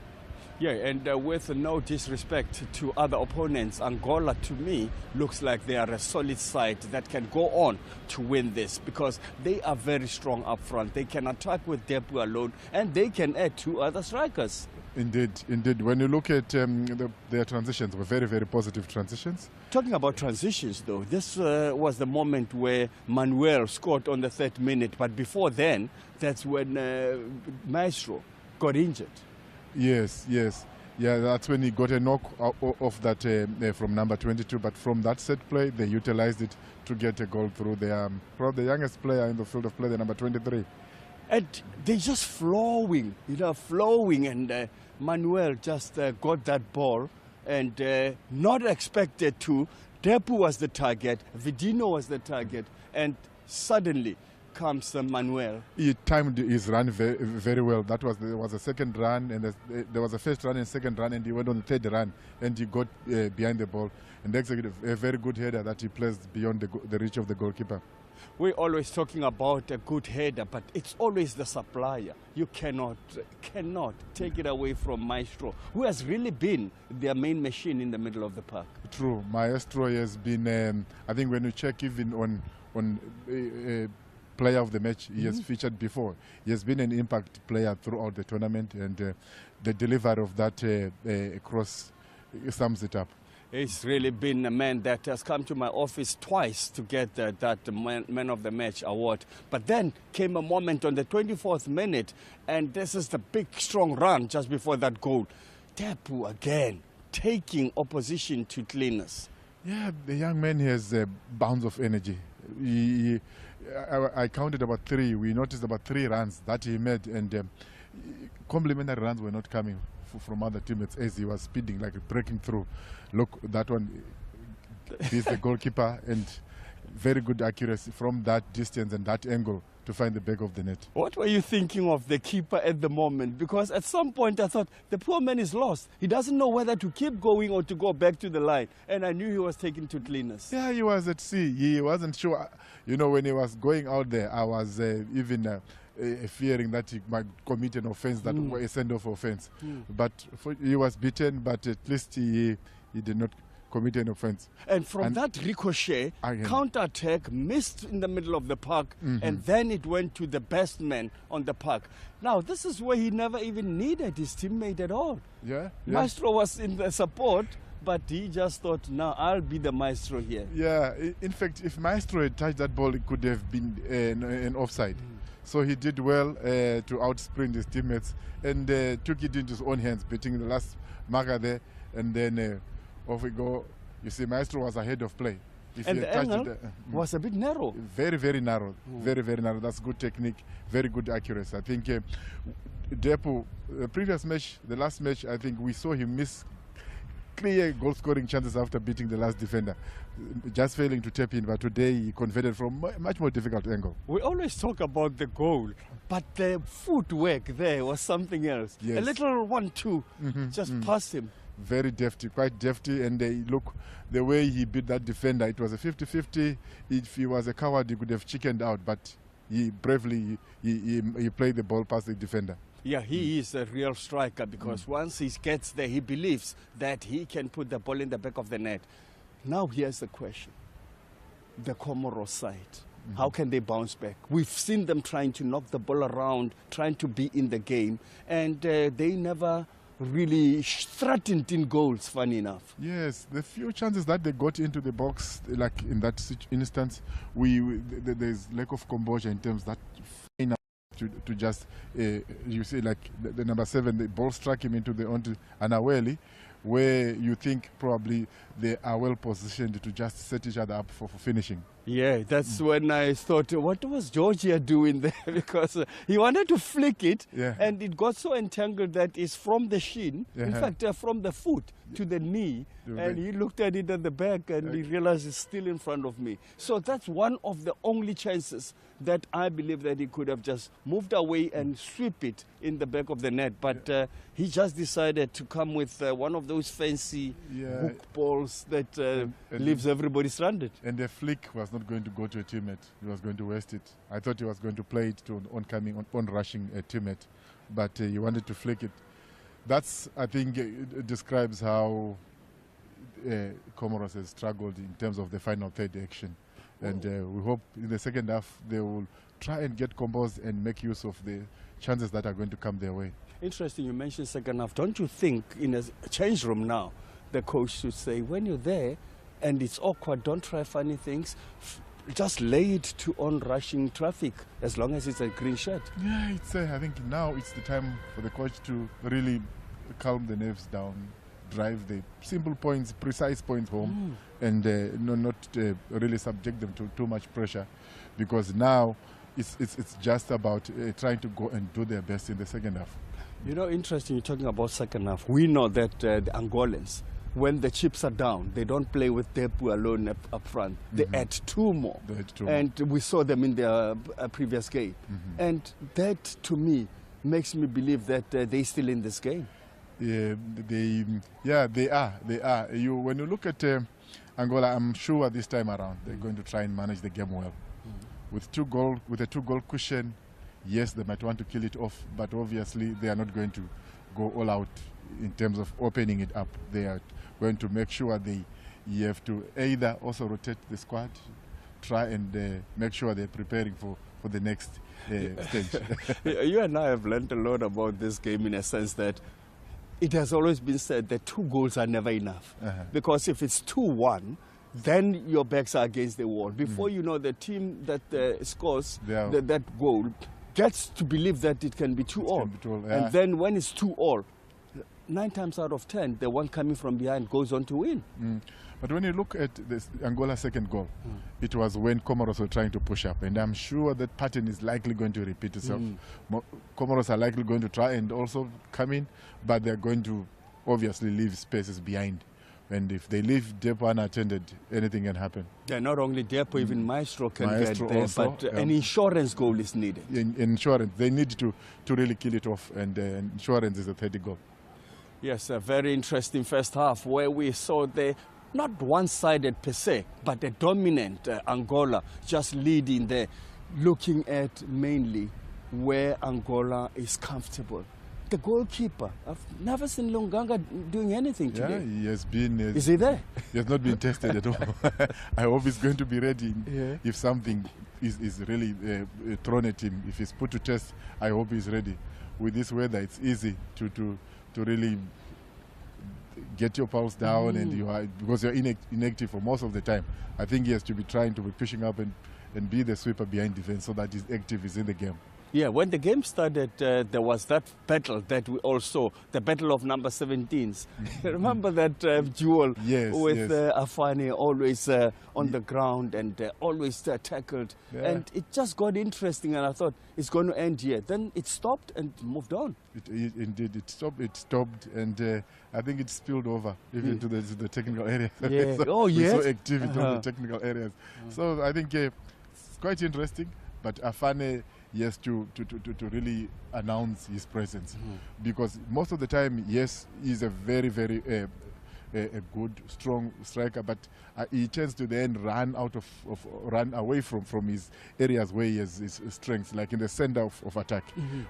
Yeah, and with no disrespect to other opponents, Angola to me looks like they are a solid side that can go on to win this because they are very strong up front. They can attack with Depu alone, and they can add 2 other strikers. Indeed. When you look at their transitions, were very, very positive transitions. Talking about transitions, though, this was the moment where Manuel scored on the 3rd minute, but before then, that's when Maestro got injured. Yes. Yeah, that's when he got a knock off that from number 22. But from that set play, they utilized it to get a goal through. They are probably the youngest player in the field of play, the number 23. And they're just flowing, and Manuel just got that ball and not expected to. Depu was the target, Vidino was the target, and suddenly comes Manuel. He timed his run very, very well. There was a second run, and there was a first run and second run, and he went on the 3rd run, and he got behind the ball and executed a very good header that he placed beyond the reach of the goalkeeper. We're always talking about a good header, but it's always the supplier. You cannot take it away from Maestro, who has really been their main machine in the middle of the park. True. Maestro has been, I think when you check even on player of the match, he has featured before. He has been an impact player throughout the tournament, and the delivery of that cross sums it up. He's really been a man that has come to my office twice to get that man of the match award. But then came a moment on the 24th minute, and this is the big, strong run just before that goal. Depu again, taking opposition to cleaners. Yeah, the young man has a bounce of energy. I counted about 3. We noticed about 3 runs that he made, and complimentary runs were not coming from other teammates as he was speeding, like breaking through. Look, that one is the goalkeeper, and very good accuracy from that distance and that angle to find the back of the net. What were you thinking of the keeper at the moment? Because at some point I thought the poor man is lost. He doesn't know whether to keep going or to go back to the line. And I knew he was taken to cleaners. Yeah, he was at sea. He wasn't sure. You know, when he was going out there, I was even fearing that he might commit an offense, that a send-off offense. But he was beaten, but at least he did not commit an offense. And from that ricochet, counter-attack missed in the middle of the park, and then it went to the best man on the park. Now, this is where he never even needed his teammate at all. Yeah. Maestro was in the support, but he just thought, now I'll be the Maestro here. Yeah, in fact, if Maestro had touched that ball, it could have been an offside. So he did well to outsprint his teammates and took it into his own hands, beating the last marker there, and then off we go. You see, Maestro was ahead of play. If and the angle was a bit narrow. Very, very narrow. Very, very narrow. That's good technique, very good accuracy. I think Depu, the previous match, the last match, I think we saw him miss clear goal-scoring chances after beating the last defender, just failing to tap in. But today he converted from a much more difficult angle. We always talk about the goal, but the footwork there was something else. Yes. A little 1-2 just past him. Very defty, quite defty, and look, the way he beat that defender, it was a 50-50. If he was a coward, he could have chickened out, but he bravely he played the ball past the defender. Yeah, he is a real striker because once he gets there, he believes that he can put the ball in the back of the net. Now here's the question. The Comoros side, how can they bounce back? We've seen them trying to knock the ball around, trying to be in the game, and they never really threatened in goals, funny enough. Yes, the few chances that they got into the box, like in that instance, there's lack of composure in terms that final to just you see like the number 7, the ball struck him onto Anaweli, where you think probably they are well positioned to just set each other up for finishing. Yeah, that's when I thought, what was Georgia doing there? Because he wanted to flick it, and it got so entangled that it's from the shin, in fact, from the foot to the knee, and he looked at it at the back, and he realized it's still in front of me. So that's one of the only chances that I believe that he could have just moved away and sweep it in the back of the net. But he just decided to come with one of those fancy hook balls that leaves everybody stranded. And the flick was not going to go to a teammate. He was going to waste it. I thought he was going to play it to an oncoming, on-rushing teammate, but he wanted to flick it. That's, I think, it describes how Comoros has struggled in terms of the final third action. And we hope in the second half they will try and get composed and make use of the chances that are going to come their way. Interesting, you mentioned second half. Don't you think in a change room now, the coach should say, when you're there and it's awkward, don't try funny things, just lay it to on-rushing traffic as long as it's a green shirt? Yeah, I think now it's the time for the coach to really calm the nerves down, drive the simple points, precise points home, and not really subject them to too much pressure, because now it's just about trying to go and do their best in the second half. You know, interesting, you're talking about second half. We know that the Angolans, when the chips are down, they don't play with Depu alone up front. They add two more. And we saw them in their previous game. And that, to me, makes me believe that they're still in this game. Yeah, they are. When you look at Angola, I'm sure this time around they're going to try and manage the game well. With a 2-goal cushion, yes, they might want to kill it off, but obviously they are not going to go all out in terms of opening it up. They are going to make sure you have to either also rotate the squad, try and make sure they're preparing for the next stage. You and I have learned a lot about this game, in a sense that it has always been said that 2 goals are never enough. Because if it's 2-1, then your backs are against the wall. Before you know, the team that scores that goal gets to believe that it can be 2-all. And then when it's 2-all, 9 times out of 10, the one coming from behind goes on to win. But when you look at this Angola's second goal, it was when Comoros were trying to push up, and I'm sure that pattern is likely going to repeat itself. Comoros are likely going to try and also come in, but they're going to obviously leave spaces behind. And if they leave Depo unattended, anything can happen. Yeah, not only Depo, even Maestro can get there, also, but an insurance goal is needed. Insurance, they need to really kill it off, and insurance is the 30 goal. Yes, a very interesting first half where we saw the not one-sided per se, but a dominant Angola just leading there, looking at mainly where Angola is comfortable. The goalkeeper, I've never seen Lunganga doing anything today. Yeah, he has been... Is he there? He has not been tested at all. I hope he's going to be ready if something is really thrown at him. If he's put to test, I hope he's ready. With this weather, it's easy to really get your pulse down, and because you're inactive for most of the time. I think he has to be trying to be pushing up and be the sweeper behind defense so that he's active, he's in the game. Yeah, when the game started, there was that battle that we all saw, the battle of number 17s. Remember that duel with Afani always on the ground and always tackled. And it just got interesting, and I thought it's going to end here. Then it stopped and moved on. Indeed, it stopped, and I think it spilled over even to the technical areas. Yeah. So we saw activity on the technical areas. So I think it's quite interesting, but Afane, yes, to really announce his presence, because most of the time, yes, he's a very, very a good, strong striker, but he tends to then run away from his areas where he has his strengths, like in the center of attack.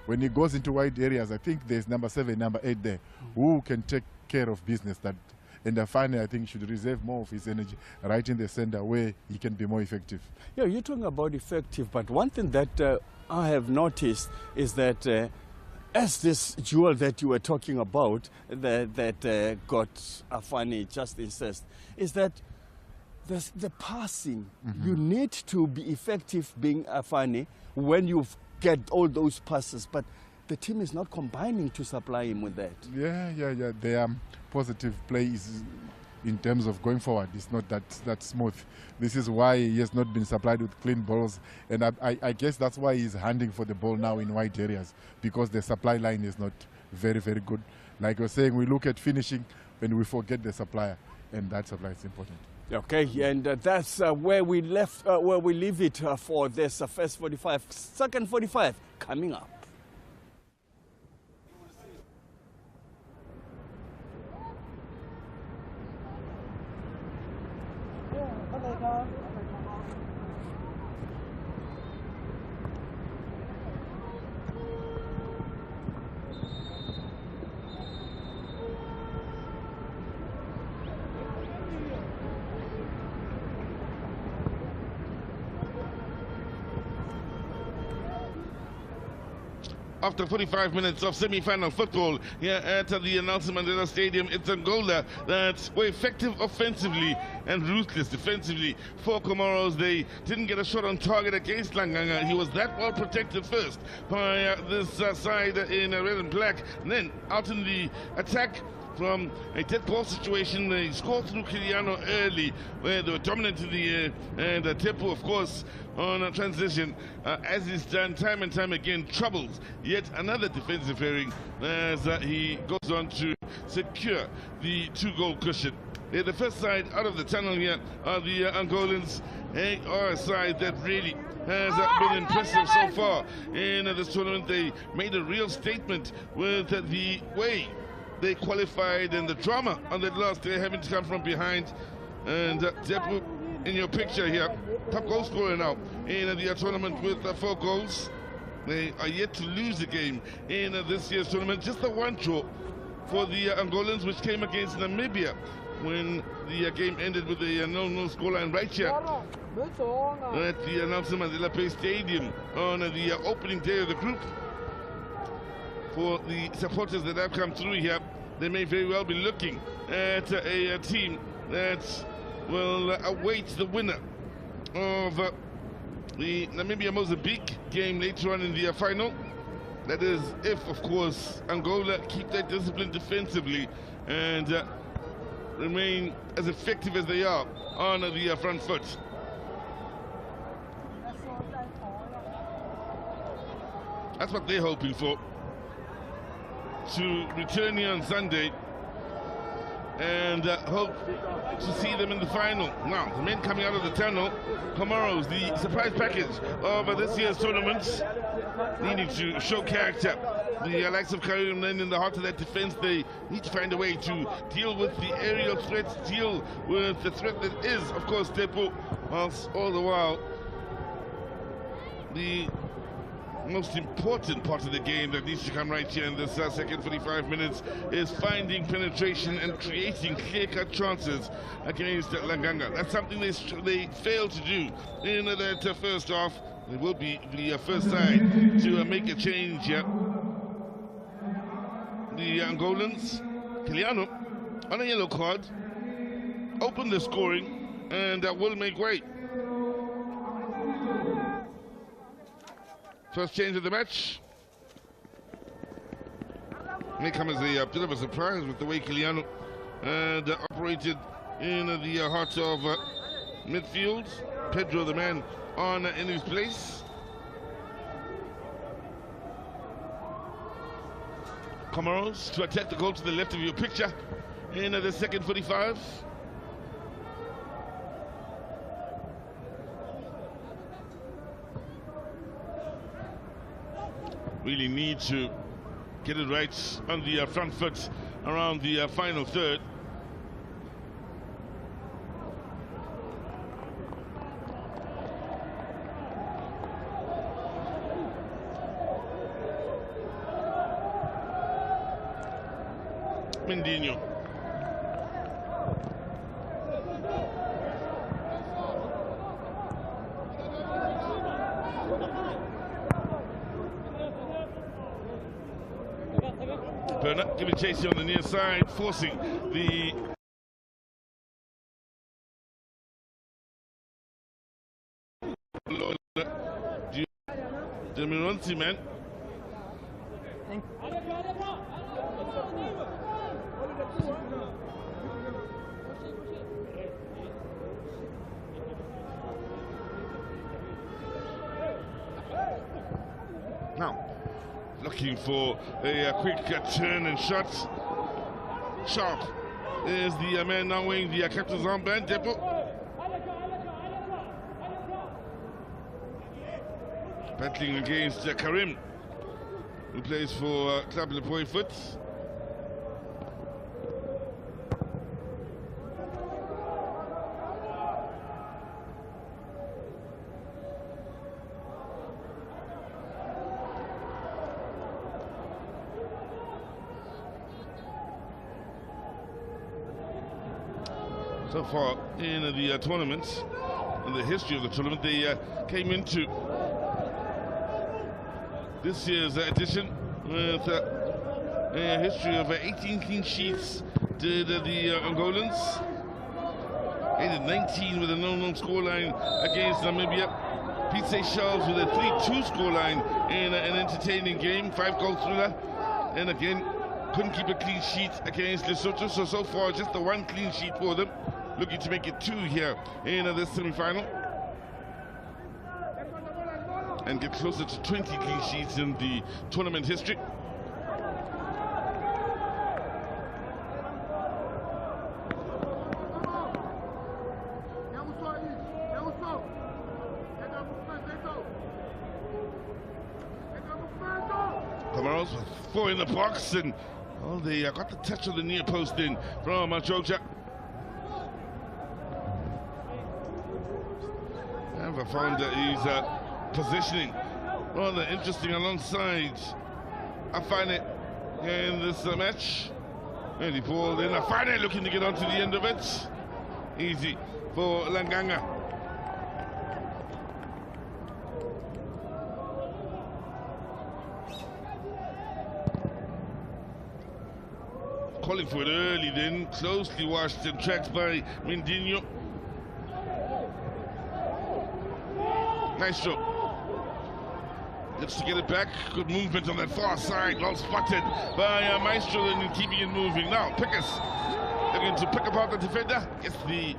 When he goes into wide areas, I think there's number 7, number 8 there, who can take care of business. And finally, I think should reserve more of his energy right in the center where he can be more effective. Yeah, you're talking about effective, but one thing that I have noticed is that As this duel that you were talking about, that got Afani just insist, is that the passing. You need to be effective being Afani when you get all those passes, but the team is not combining to supply him with that. Yeah. Their positive play is in terms of going forward. It's not that smooth. This is why he has not been supplied with clean balls, and I guess that's why he's hunting for the ball now in wide areas, because the supply line is not very, very good. Like you're saying, we look at finishing and we forget the supplier, and that supply is important. Okay, and that's where we leave it for this first 45. Second 45 coming up. After 45 minutes of semi-final football here at the Nelson Mandela Stadium, it's Angola that were effective offensively and ruthless defensively for Comoros. They didn't get a shot on target against Langanga. He was that well protected first by this side in red and black. And then out in the attack, from a dead ball situation, they scored through Kiliano early, where they were dominant in the air, and Tepu, of course, on a transition, as he's done time and time again, troubles yet another defensive herring as he goes on to secure the 2-goal cushion. They're the first side out of the tunnel here are the Angolans. They are a side that really has been impressive so far in this tournament. They made a real statement with the way they qualified and the drama on that last day, having to come from behind. And Tepu in your picture here, top goal scorer now in the tournament with 4 goals. They are yet to lose a game in this year's tournament. Just the one draw for the Angolans, which came against Namibia when the game ended with a 0-0 scoreline right here at the Nelson Mandela Bay Stadium on the opening day of the group. For the supporters that have come through here, they may very well be looking at a team that will await the winner of the Namibia-Mozambique game later on in the final. That is if, of course, Angola keep their discipline defensively and remain as effective as they are on the front foot. That's what they're hoping for, to return here on Sunday and hope to see them in the final. Now, the men coming out of the tunnel, Comoros, the surprise package of this year's tournament, needing to show character. The likes of Karim then in the heart of that defense, they need to find a way to deal with the aerial threats, deal with the threat that is, of course, Tepu, whilst all the while the most important part of the game that needs to come right here in this second 45 minutes is finding penetration and creating clear-cut chances against Langanga. That's something they failed to do in that first half. It will be the first side to make a change here. The Angolans, Kiliano, on a yellow card, open the scoring and will make way. First change of the match may come as a bit of a surprise with the way Kiliano operated in the heart of midfield. Pedro, the man on in his place. Comoros to attack the goal to the left of your picture in the second 45. Really need to get it right on the front foot around the final third. Mendinho. Bernard giving chase on the near side, forcing the Demironsi man. Now, looking for a quick turn and shot. Sharp is the man now wearing the captain's armband, Depot. Battling against Karim, who plays for Club Le Boy Foot. So far in the tournament, in the history of the tournament, they came into this year's edition with a history of 18 clean sheets did the Angolans. They did 19 with a no-no scoreline against Namibia. Pete Seychelles with a 3-2 scoreline in an entertaining game, 5-goal thriller. And again, couldn't keep a clean sheet against Lesotho. So far, just the one clean sheet for them. Looking to make it 2 here in this semi-final. And get closer to 20 clean sheets in the tournament history. Comoros with 4 in the box, and they got the touch of the near post in from Georgia. I found that he's positioning rather interesting alongside. I find it in this match. And he pulled in. I find it looking to get onto the end of it. Easy for Langanga. Calling for it early then, closely watched and tracked by Mindinho. Maestro looks to get it back. Good movement on that far side. Well spotted by Maestro and keeping it moving. Now Pickers looking to pick apart the defender. Gets the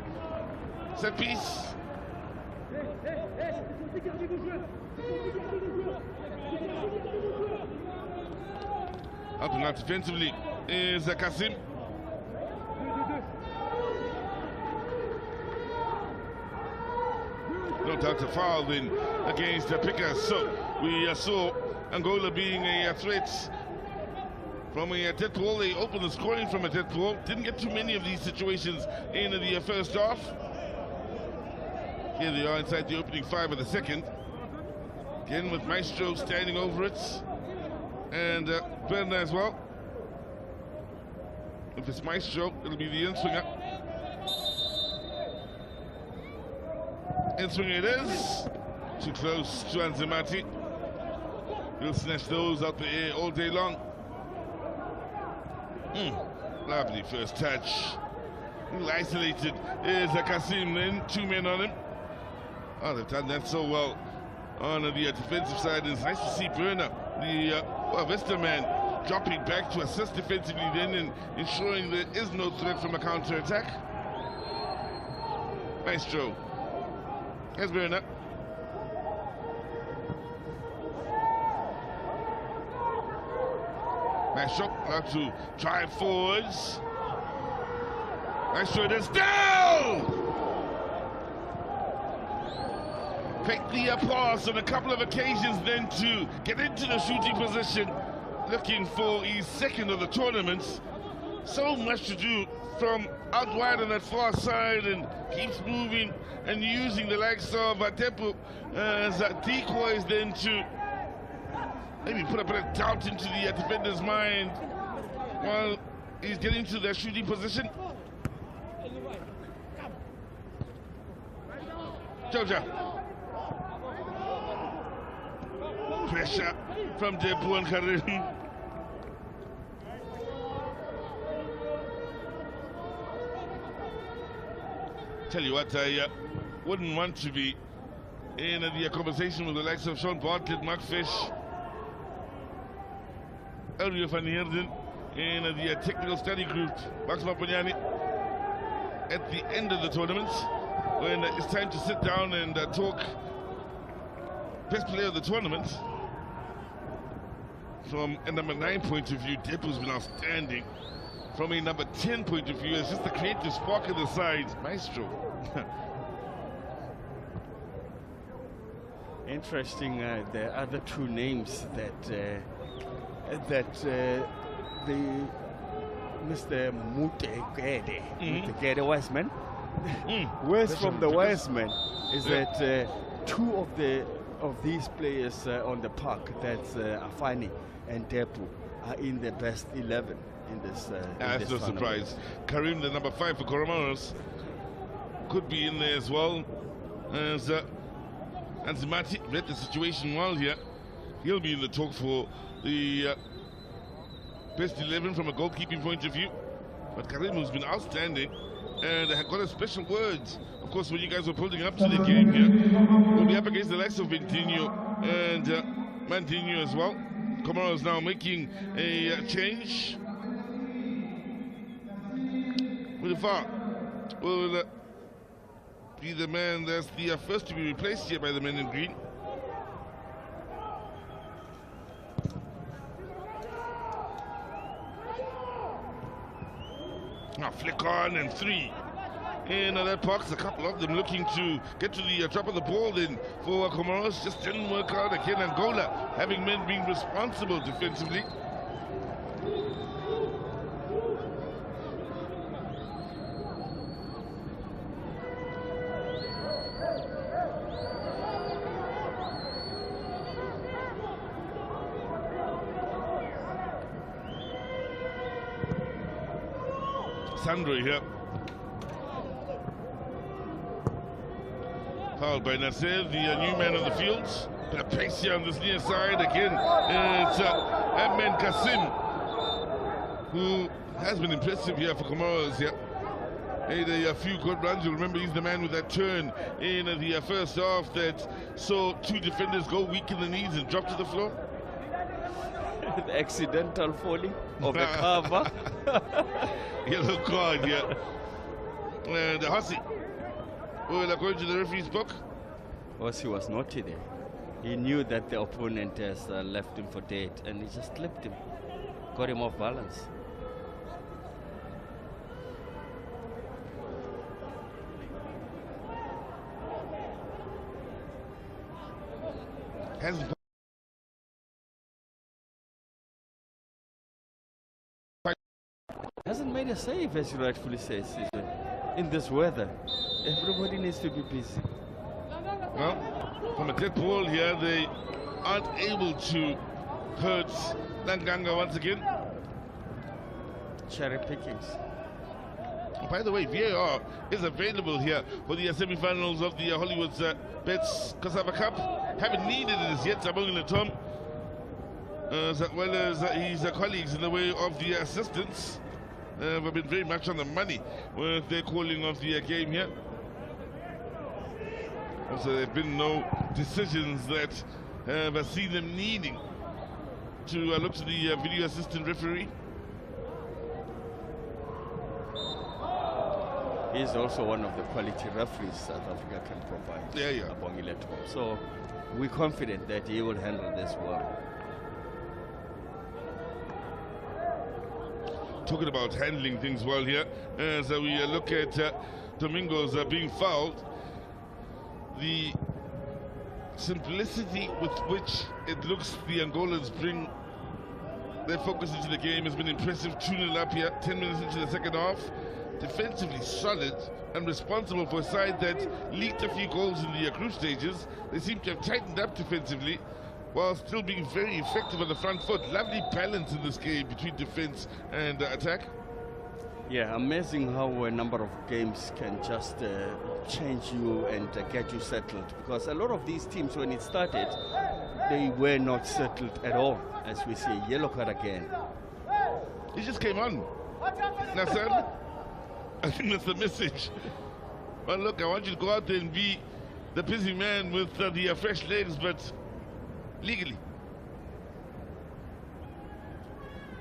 set piece. Up and out defensively is Kasim. No doubt a foul then against the Pickers. So we saw Angola being a threat from a dead ball. They opened the scoring from a dead ball. Didn't get too many of these situations in the first half. Here they are inside the opening 5 of the second. Again with Maestro standing over it. And Bernard as well. If it's Maestro, it'll be the in-swinger. In-swing it is. Too close to Anzimati. He'll snatch those out the air all day long. Lovely first touch. A little isolated is Kasim then. 2 men on him. Oh, they've done that so well on the defensive side. It's nice to see Bernard, the Vista man, dropping back to assist defensively then and ensuring there is no threat from a counter-attack. Maestro. Here's Bernard. Maestro about to drive forwards. Maestro it is down! Take the pass on a couple of occasions then to get into the shooting position, looking for his second of the tournament. So much to do from out wide on that far side, and keeps moving and using the likes of Tepu as decoys then to maybe put a bit of doubt into the defender's mind while he's getting to their shooting position. Georgia. Pressure from Depu and Karim. Tell you what, I wouldn't want to be in the conversation with the likes of Sean Bartlett, Mark Fish, Elrio van Heerden, in the technical study group, Max Maponyani, at the end of the tournament, when it's time to sit down and talk best player of the tournament. From a number 9 point of view, Depo's been outstanding. From a number 10 point of view, it's just the creative spark in the side. Maestro. Interesting, the other two names that the Mr. Mutegede Wiseman. Words from the Wiseman is that two of these players on the park, that's Afani and Depo, are in the best 11 in this. That's no surprise. Karim, the number 5 for Comoros, could be in there as well. As Anzimati read the situation well here, he'll be in the talk for the best 11 from a goalkeeping point of view. But Karim, who's been outstanding, and I got a special word, of course, when you guys were pulling up to the game here, we'll be up against the likes of Ventinho and Mantinho as well. Comoros now making a change. Wilfar will be the man that's the first to be replaced here by the men in green. Now flick on and 3 in that box. A couple of them looking to get to the top of the ball then for Comoros. Just didn't work out again. Angola having men being responsible defensively. Sandro here. Fouled by Nasser, the new man on the field. Bit of pace here on this near side again. It's Ahmed Kasim, who has been impressive here for Comoros here. Made a few good runs. You'll remember he's the man with that turn in the first half that saw 2 defenders go weak in the knees and drop to the floor. The accidental falling of the cover. Yellow card, yeah. And Hassi, well, according to the referee's book, Hassi was not there. He knew that the opponent has left him for dead, and he just slipped him, got him off balance. Hasn't made a save, as you rightfully say, Caesar. In this weather, everybody needs to be busy. Well, from a dead ball here, they aren't able to hurt Langanga once again. Cherry pickings. By the way, VAR is available here for the semi-finals of the Hollywood's Bets COSAFA Cup. Haven't needed it as yet, Sabong and Tom, as well as his colleagues in the way of the assistants. Have been very much on the money with their calling of the game here. Also, there have been no decisions that have seen them needing to look to the video assistant referee. He's also one of the quality referees South Africa can provide. Yeah. So we're confident that he will handle this well. Talking about handling things well here, as we look at Domingos being fouled, the simplicity with which it looks the Angolans bring their focus into the game has been impressive. 2-0 up here, 10 minutes into the second half. Defensively solid and responsible for a side that leaked a few goals in the group stages. They seem to have tightened up defensively while still being very effective on the front foot. Lovely balance in this game between defense and attack. Yeah, amazing how a number of games can just change you and get you settled. Because a lot of these teams, when it started, they were not settled at all. As we see, yellow card again. He just came on. Nasser, I think that's the message. Well, look, I want you to go out there and be the busy man with the fresh legs, but legally.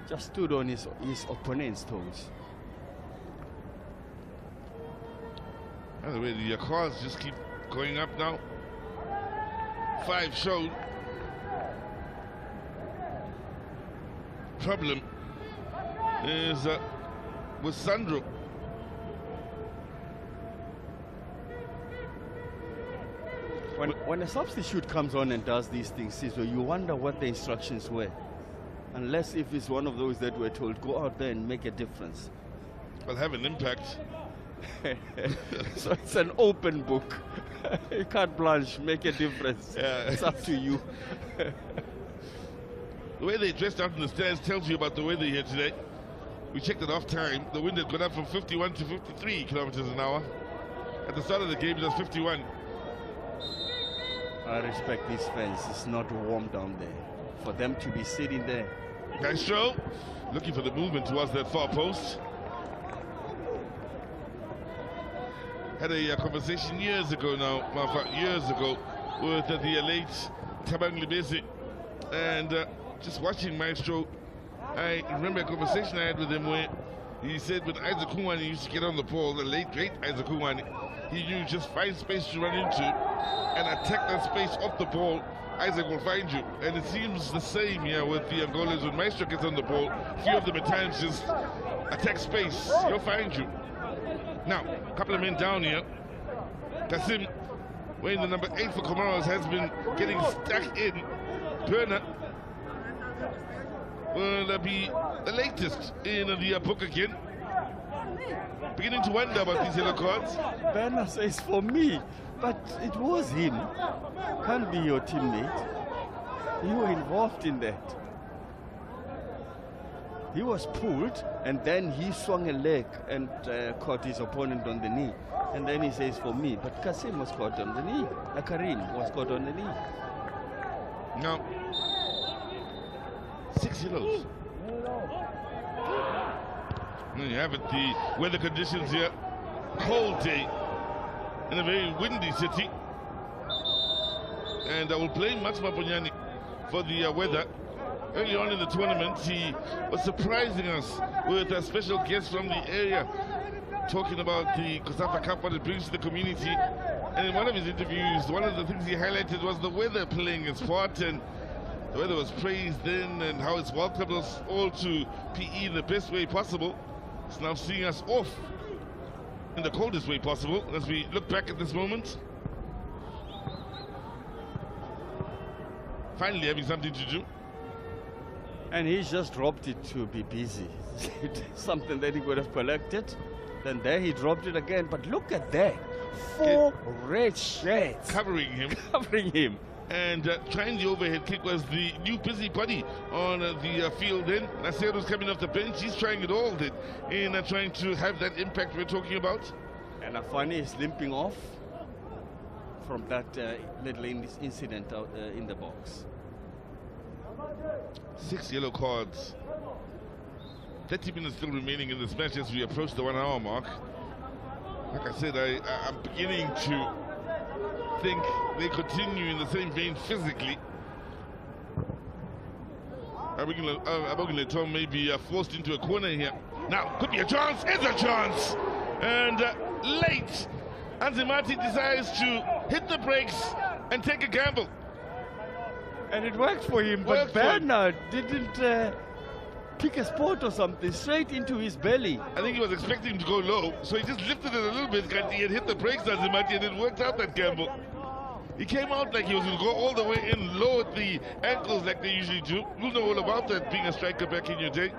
Just stood on his opponent's toes. By the way, the cards just keep going up now. 5 showed. Problem is with Sandro. When a substitute comes on and does these things, so you wonder what the instructions were. Unless if it's one of those that we're told, go out there and make a difference. Will have an impact. So it's an open book. You can't blanche, make a difference. Yeah. It's up to you. The way they dressed out in the stands tells you about the weather here today. We checked it off time. The wind had gone up from 51 to 53 kilometers an hour. At the start of the game, it was 51. I respect these fans. It's not warm down there. For them to be sitting there. Nice show. Looking for the movement towards that far post. Had a conversation years ago now, years ago, with the late Tabang Libesi. And just watching Maestro, I remember a conversation I had with him where he said when Isaac Kumwani used to get on the ball, the late great Isaac Kumwani, he knew just find space to run into and attack that space off the ball. Isaac will find you. And it seems the same here with the Angolans. When Maestro gets on the ball, a few of them at times just attack space. He'll find you. Now, a couple of men down here. Kasim, wearing the number 8 for Comoros, has been getting stuck in. Perna will be the latest in the book again. Beginning to wonder about these yellow cards. Berna says for me, but it was him. Can't be your teammate. You were involved in that. He was pulled and then he swung a leg and caught his opponent on the knee. And then he says for me, but Kasim was caught on the knee. Karim was caught on the knee. Now, 6 yellows. And you have it, the weather conditions here. Cold day in a very windy city. And I will blame Max Maponyani for the weather. Early on in the tournament, he was surprising us with a special guest from the area, talking about the COSAFA Cup, what it brings to the community. And in one of his interviews, one of the things he highlighted was the weather playing its part, and the weather was praised then, and how it's welcomed us all to PE in the best way possible. It's now seeing us off in the coldest way possible as we look back at this moment. Finally having something to do. And he's just dropped it to be busy. Something that he could have collected. Then there he dropped it again. But look at that. 4 red shirts. Covering him. Covering him. And trying the overhead kick was the new busybody on the field then. Nasero's coming off the bench. He's trying it all then in trying to have that impact we're talking about. And Afani is limping off from that little incident out in the box. 6 yellow cards. 30 minutes still remaining in this match as we approach the 1 hour mark. Like I said, I'm beginning to think they continue in the same vein physically. Abogile Tom may be forced into a corner here. Now, could be a chance. It's a chance. And late, Anzimati decides to hit the brakes and take a gamble. And it worked for him, but Bernard didn't pick a spot or something, straight into his belly. I think he was expecting him to go low, so he just lifted it a little bit, and he had hit the brakes, Anzimati, and it worked out, that gamble. He came out like he was going to go all the way in, low at the ankles like they usually do. You'll know all about that, being a striker back in your day.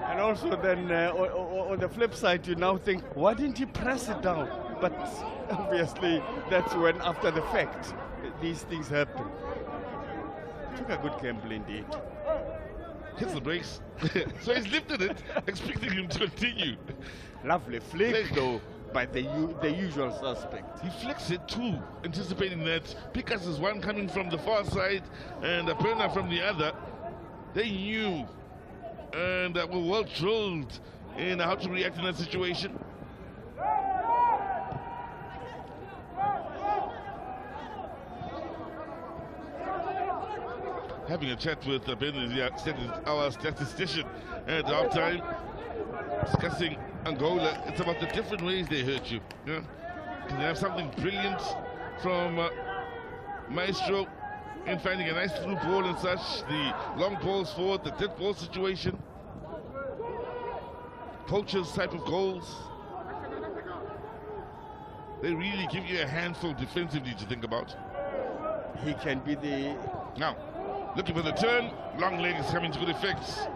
And also then, on the flip side, you now think, why didn't he press it down? But obviously, that's when, after the fact, these things happen. Took a good gamble indeed. Hits the brakes. So he's lifted it, expecting him to continue. Lovely flick though, by the usual suspect. He flicks it too, anticipating that Pikas is one coming from the far side and Perna from the other. They knew and were well drilled in how to react in that situation. having a chat with Ben, our statistician at halftime, discussing Angola. It's about the different ways they hurt you. Yeah? Can they have something brilliant from Maestro in finding a nice through ball and such, the long balls forward, the dead ball situation, poachers type of goals. They really give you a handful defensively to think about. He can be the... Now, looking for the turn, long legs coming to good effect.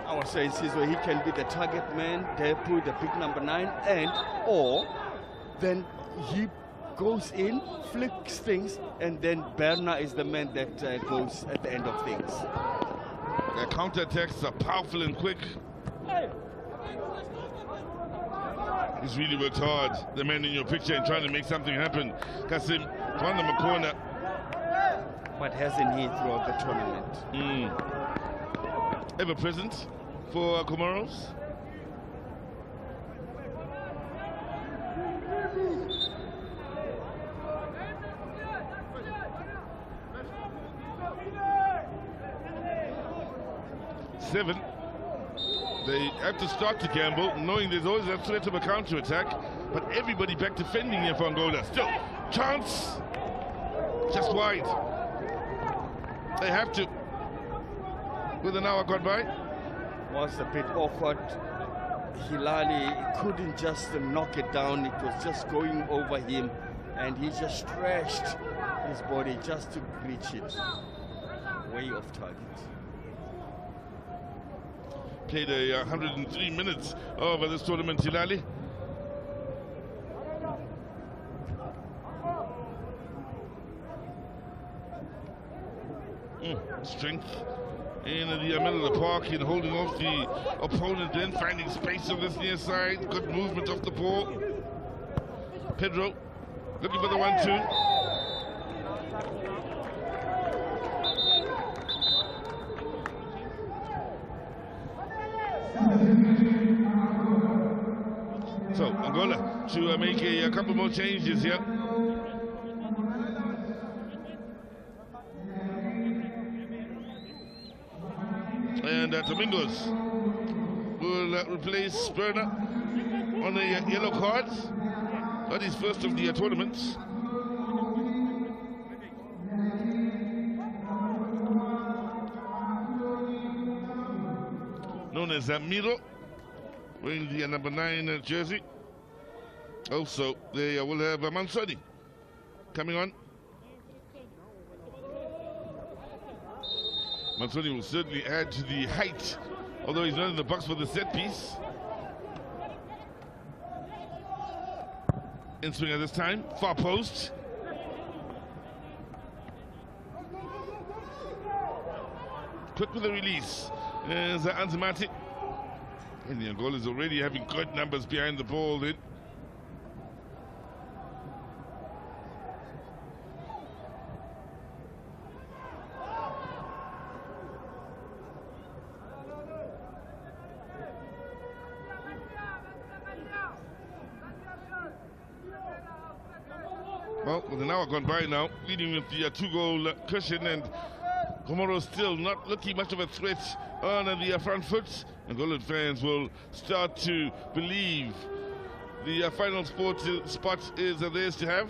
I was saying, Sizwe, he can be the target man, Depu, the big number 9, and or then he goes in, flicks things, and then Berna is the man that goes at the end of things. Their counter-attacks are powerful and quick. He's really worked hard, the man in your picture, in trying to make something happen. Kasim, found him a corner. But hasn't he throughout the tournament? Ever present for Comoros. Seven. They have to start to gamble, knowing there's always a threat of a counter-attack, but everybody back defending here for Angola. Still, chance! Just wide. They have to. With an hour gone by. Was a bit awkward. Hilali couldn't just knock it down. It was just going over him, and he just stretched his body just to reach it. Way off target. Played 103 minutes over this tournament, Hilali. Strength in the middle of the park in holding off the opponent, then finding space on this near side. Good movement off the ball. Pedro looking for the 1-2. So Angola to make a couple more changes here. And Domingos will replace Berna on a yellow card. That is first of the tournament. Known as Miro, wearing the number 9 jersey. Also, they will have Mansoni coming on. Mansoni will certainly add to the height, although he's not in the box for the set piece. In swing at this time, far post. Quick with the release is Anzimati. And the Angola is already having good numbers behind the ball then. Well, with an hour gone by now, leading with the 2-goal cushion, and Comoros still not looking much of a threat on the front foot. Angolan fans will start to believe the final spot is theirs to have.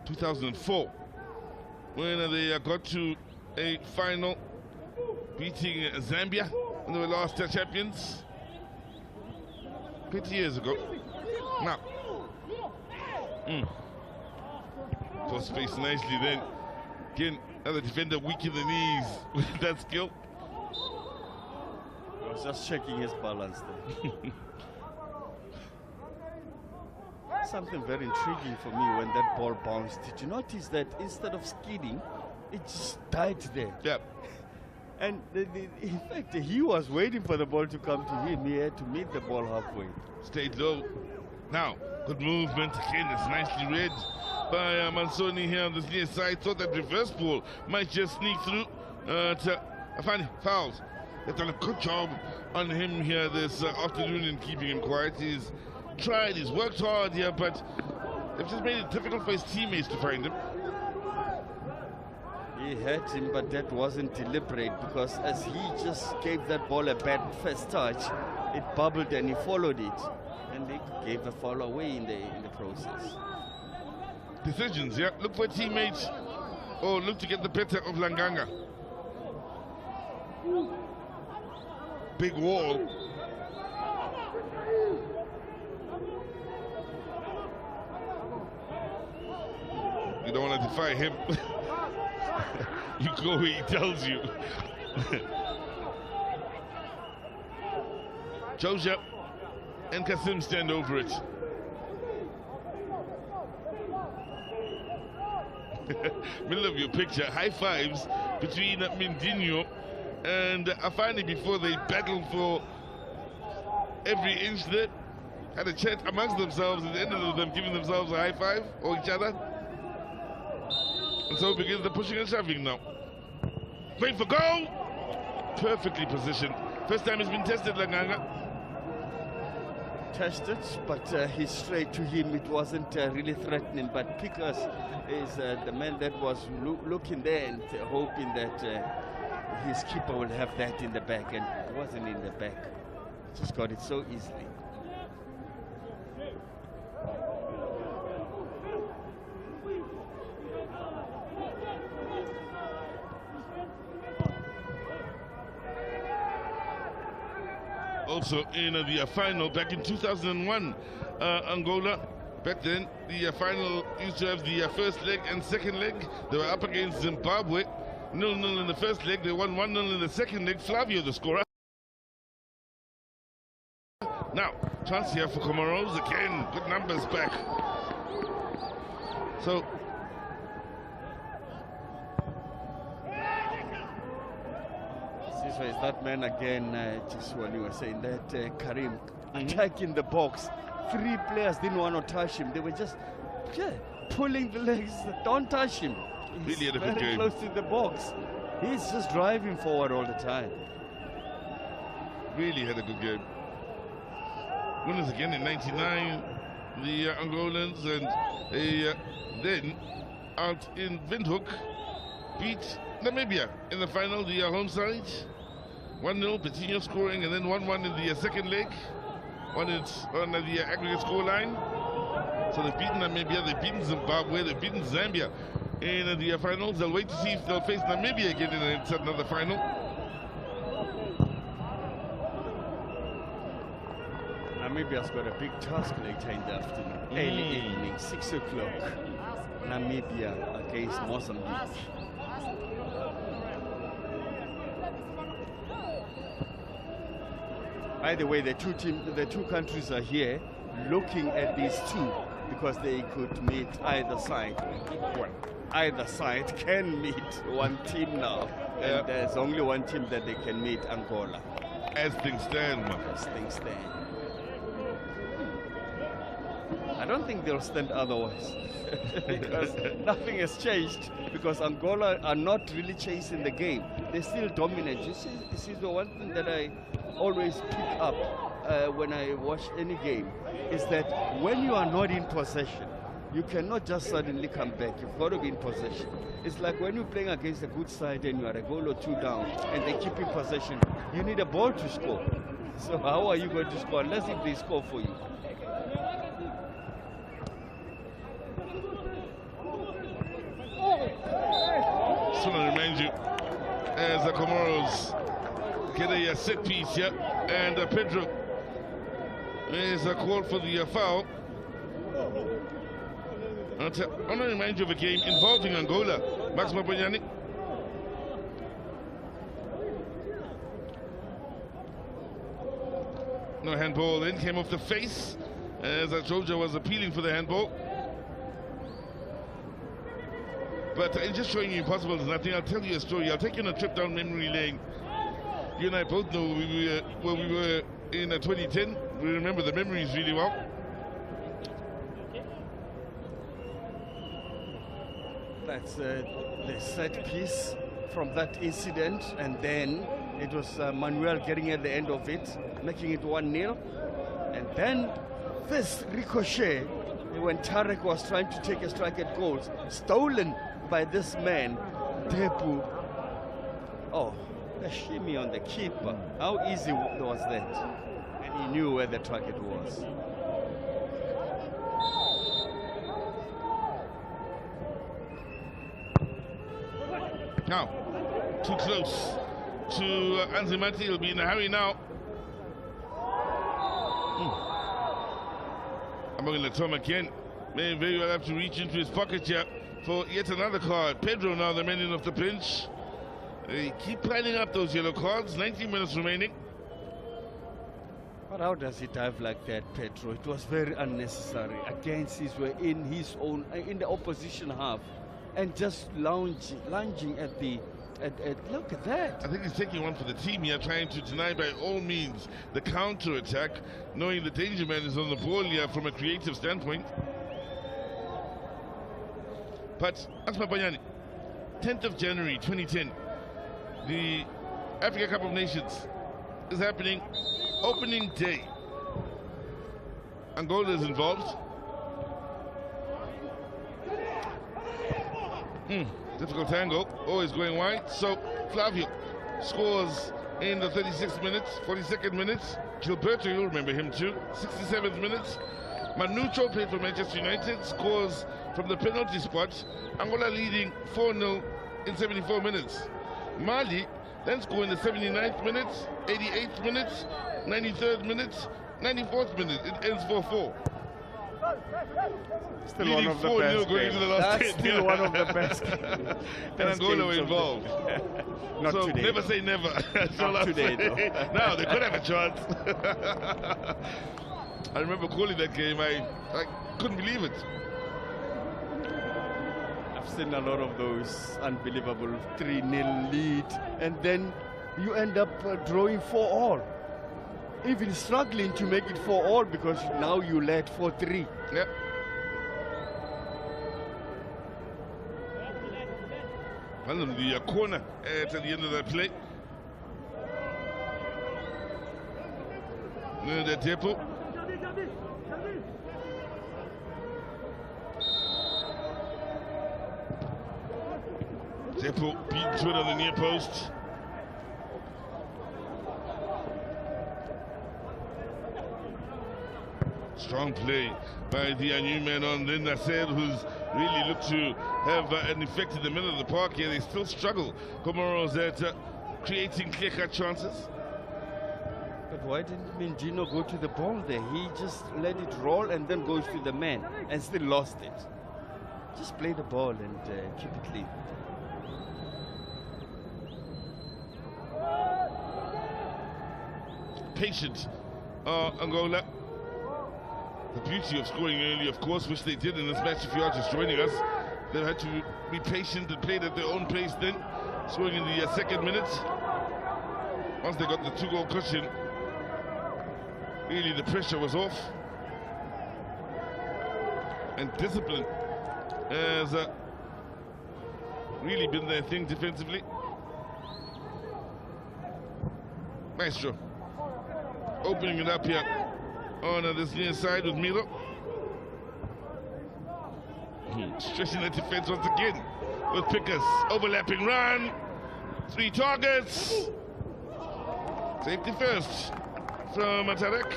2004, when they got to a final, beating Zambia when they were last champions 20 years ago. Now, cross space nicely then. Again, another defender weak in the knees with that skill. I was just checking his balance there. Something very intriguing for me when that ball bounced. Did you notice that instead of skidding, it just died there? Yep. And in fact, he was waiting for the ball to come to him. He had to meet the ball halfway. Stayed low. Now, good movement. Again, it's nicely read by Mansoni here on this near side. Thought that reverse ball might just sneak through to Afani. Fouls. They've done a good job on him here this afternoon in keeping him quiet. He's tried, he's worked hard here, but they've just made it difficult for his teammates to find him. He had him, but that wasn't deliberate, because as he just gave that ball a bad first touch, it bubbled and he followed it, and they gave the foul away in the process. Decisions, yeah. Look for teammates, or look to get the better of Langanga. Big wall. You don't want to defy him. You go where he tells you. Joja and Kasim stand over it. Middle of your picture, high fives between Mindinho and Afani before they battled for every inch there. Had a chat amongst themselves at the end of them giving themselves a high five or each other. And so begins the pushing and shoving now. Going for goal! Perfectly positioned. First time it's been tested, Langanga. Tested, but he straight to him. It wasn't really threatening, but Pickers is the man that was looking there and hoping that his keeper will have that in the back, and it wasn't in the back. He just got it so easily. Also in the final back in 2001, Angola, back then the final used to have the first leg and second leg. They were up against Zimbabwe, 0-0 in the first leg. They won 1-0 in the second leg. Flavio the scorer. Now chance here for Comoros again. Good numbers back. So Is that man again, just when you were saying that, Karim, attacking the box. 3 players didn't want to touch him. They were just pulling the legs. Don't touch him. He's really had a good very game. close to the box. He's just driving forward all the time. Really had a good game. Winners again in '99, the Angolans, and then out in Windhoek beat Namibia in the final, the home side. 1-0, Petinho scoring, and then 1-1 in the second leg. On the aggregate score line. So they've beaten Namibia, they've beaten Zimbabwe, they've beaten Zambia in the finals. They'll wait to see if they'll face Namibia again in another final. Namibia's got a big task later in the afternoon, early evening, 6 o'clock. Namibia against Mozambique. By the way, the two countries are here looking at these two because they could meet either side. Well, either side can meet one team now, and there's only one team that they can meet, Angola. As things stand, man. As things stand. I don't think they'll stand otherwise because nothing has changed, because Angola are not really chasing the game. They still dominate. This is the one thing that I always pick up when I watch any game, is that when you are not in possession, you cannot just suddenly come back. You've got to be in possession. It's like when you're playing against a good side and you are a goal or two down and they keep in possession, you need a ball to score. So how are you going to score unless if they score for you? Just want to remind you, as the Comoros get a set piece here, and Pedro is a call for the foul. I want to remind you of a game involving Angola. Max Maponyani. No handball in, came off the face as Joja was appealing for the handball. But in just showing you impossible is nothing, I'll tell you a story. I'll take you on a trip down memory lane. You and I both know we were in 2010. We remember the memories really well. That's the set piece from that incident, and then it was Manuel getting at the end of it, making it 1-0. And then this ricochet, when Tarek was trying to take a strike at goals, stolen by this man, Depu. Oh, the shimmy on the keeper. How easy was that? And he knew where the target was. Now, too close to Anzimati. He'll be in a hurry now. I'm going to Tom again. May very well have to reach into his pocket here for yet another card. Pedro now the man in off the bench. They keep piling up those yellow cards. 19 minutes remaining. But how does he dive like that, Pedro? It was very unnecessary. Against his way in his own, in the opposition half, and just lunging at the. Look at that. I think he's taking one for the team here, trying to deny by all means the counter attack, knowing the danger man is on the ball here from a creative standpoint. But Asma Banyani, 10th of January 2010, the Africa Cup of Nations is happening. Opening day. Angola is involved. Difficult angle, always going wide. So Flavio scores in the 36th minutes, 42nd minutes. Gilberto, you'll remember him too. 67th minutes. Manucho, played for Manchester United, scores from the penalty spot. Angola leading 4-0 in 74 minutes. Mali then score in the 79th minute, 88th minute, 93rd minute, 94th minute. It ends 4-4. Still leading one of the 4-0 best going games. into the last That's 10. still one of the best. And Angola were involved. Not so today. never say never. That's all Not I'm today, saying. Now they could have a chance. I remember calling that game. I couldn't believe it. I've seen a lot of those unbelievable 3-0 lead, and then you end up drawing 4-all. Even struggling to make it 4-all because now you led 4-3. Yep. And then the corner at the end of that play. The Depo. Depo beaten to it on the near post. Strong play by the new man on then Nasser, who's really looked to have an effect in the middle of the park here. They still struggle, Comoros, at creating clear-cut chances. But why didn't Mindino go to the ball there? He just let it roll and then goes to the man and still lost it. Just play the ball and keep it clean. Patient, Angola. The beauty of scoring early, of course, which they did in this match. If you are just joining us, they had to be patient and played at their own pace then, scoring in the second minute. Once they got the 2-goal cushion, really the pressure was off. And discipline has really been their thing defensively. Maestro opening it up here on this near side with Milo. Stretching the defense once again with Pickers. Overlapping run. 3 targets. Safety first from Tarek.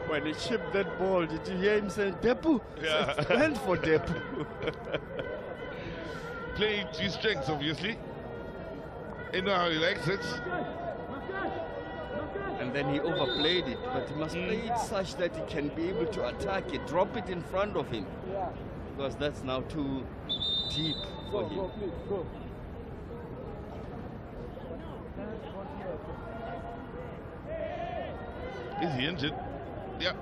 When he chipped that ball, did you hear him saying, Depu? Yeah. It's planned for Depu. Playing to his strengths, obviously. You know how he likes it. And then he overplayed it, but he must play it such that he can be able to attack it, drop it in front of him. Because that's now too deep for him. Is he injured? Yeah.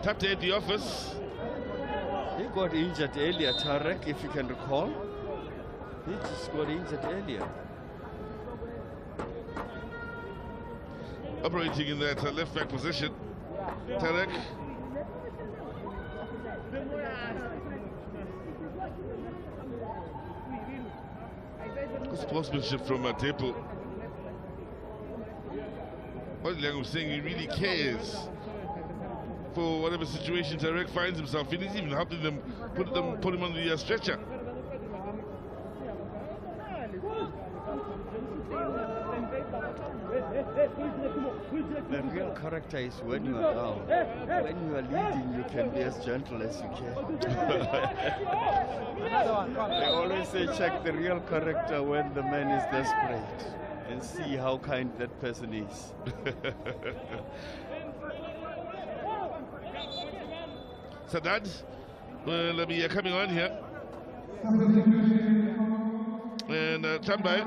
Tapped at the office. He got injured earlier, Tarek, if you can recall. He just got injured earlier. Operating in that left back position. Tarek. Good sportsmanship from Tepo. What Liang was saying, he really cares for whatever situation Tarek finds himself in. He's even helping them put him on the stretcher. The real character is when you are down. When you are leading, you can be as gentle as you can. They always say check the real character when the man is desperate and see how kind that person is. Saddad will be coming on here. And Chambai.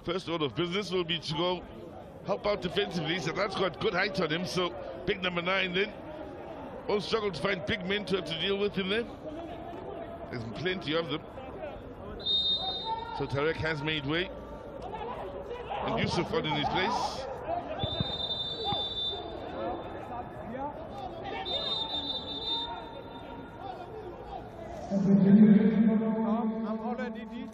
First order of business will be to go help out defensively. So that's got good height on him. So big number 9 then. All struggle to find big men to have to deal with in there. There's plenty of them. So Tarek has made way. And Yusuf on in his place. I'm already deep.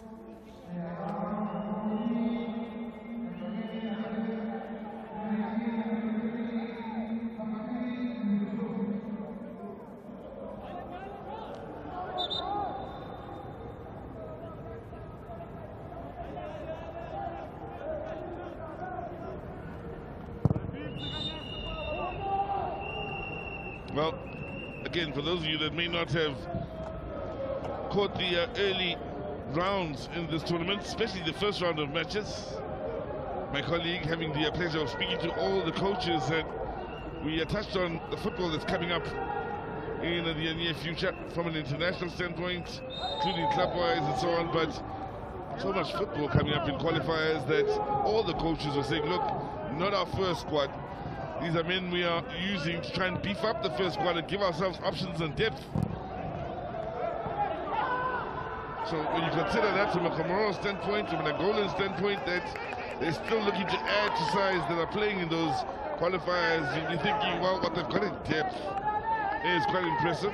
Well, again, for those of you that may not have caught the early rounds in this tournament, especially the first round of matches, my colleague having the pleasure of speaking to all the coaches, and we touched on the football that's coming up in the near future from an international standpoint, including club-wise and so on, but so much football coming up in qualifiers that all the coaches are saying, look, not our first squad. These are men we are using to try and beef up the first squad and give ourselves options and depth. So when you consider that from a Comoros standpoint, from an Angolan standpoint, that they're still looking to add to size that are playing in those qualifiers, you'll be thinking, well, what they've got in depth is quite impressive.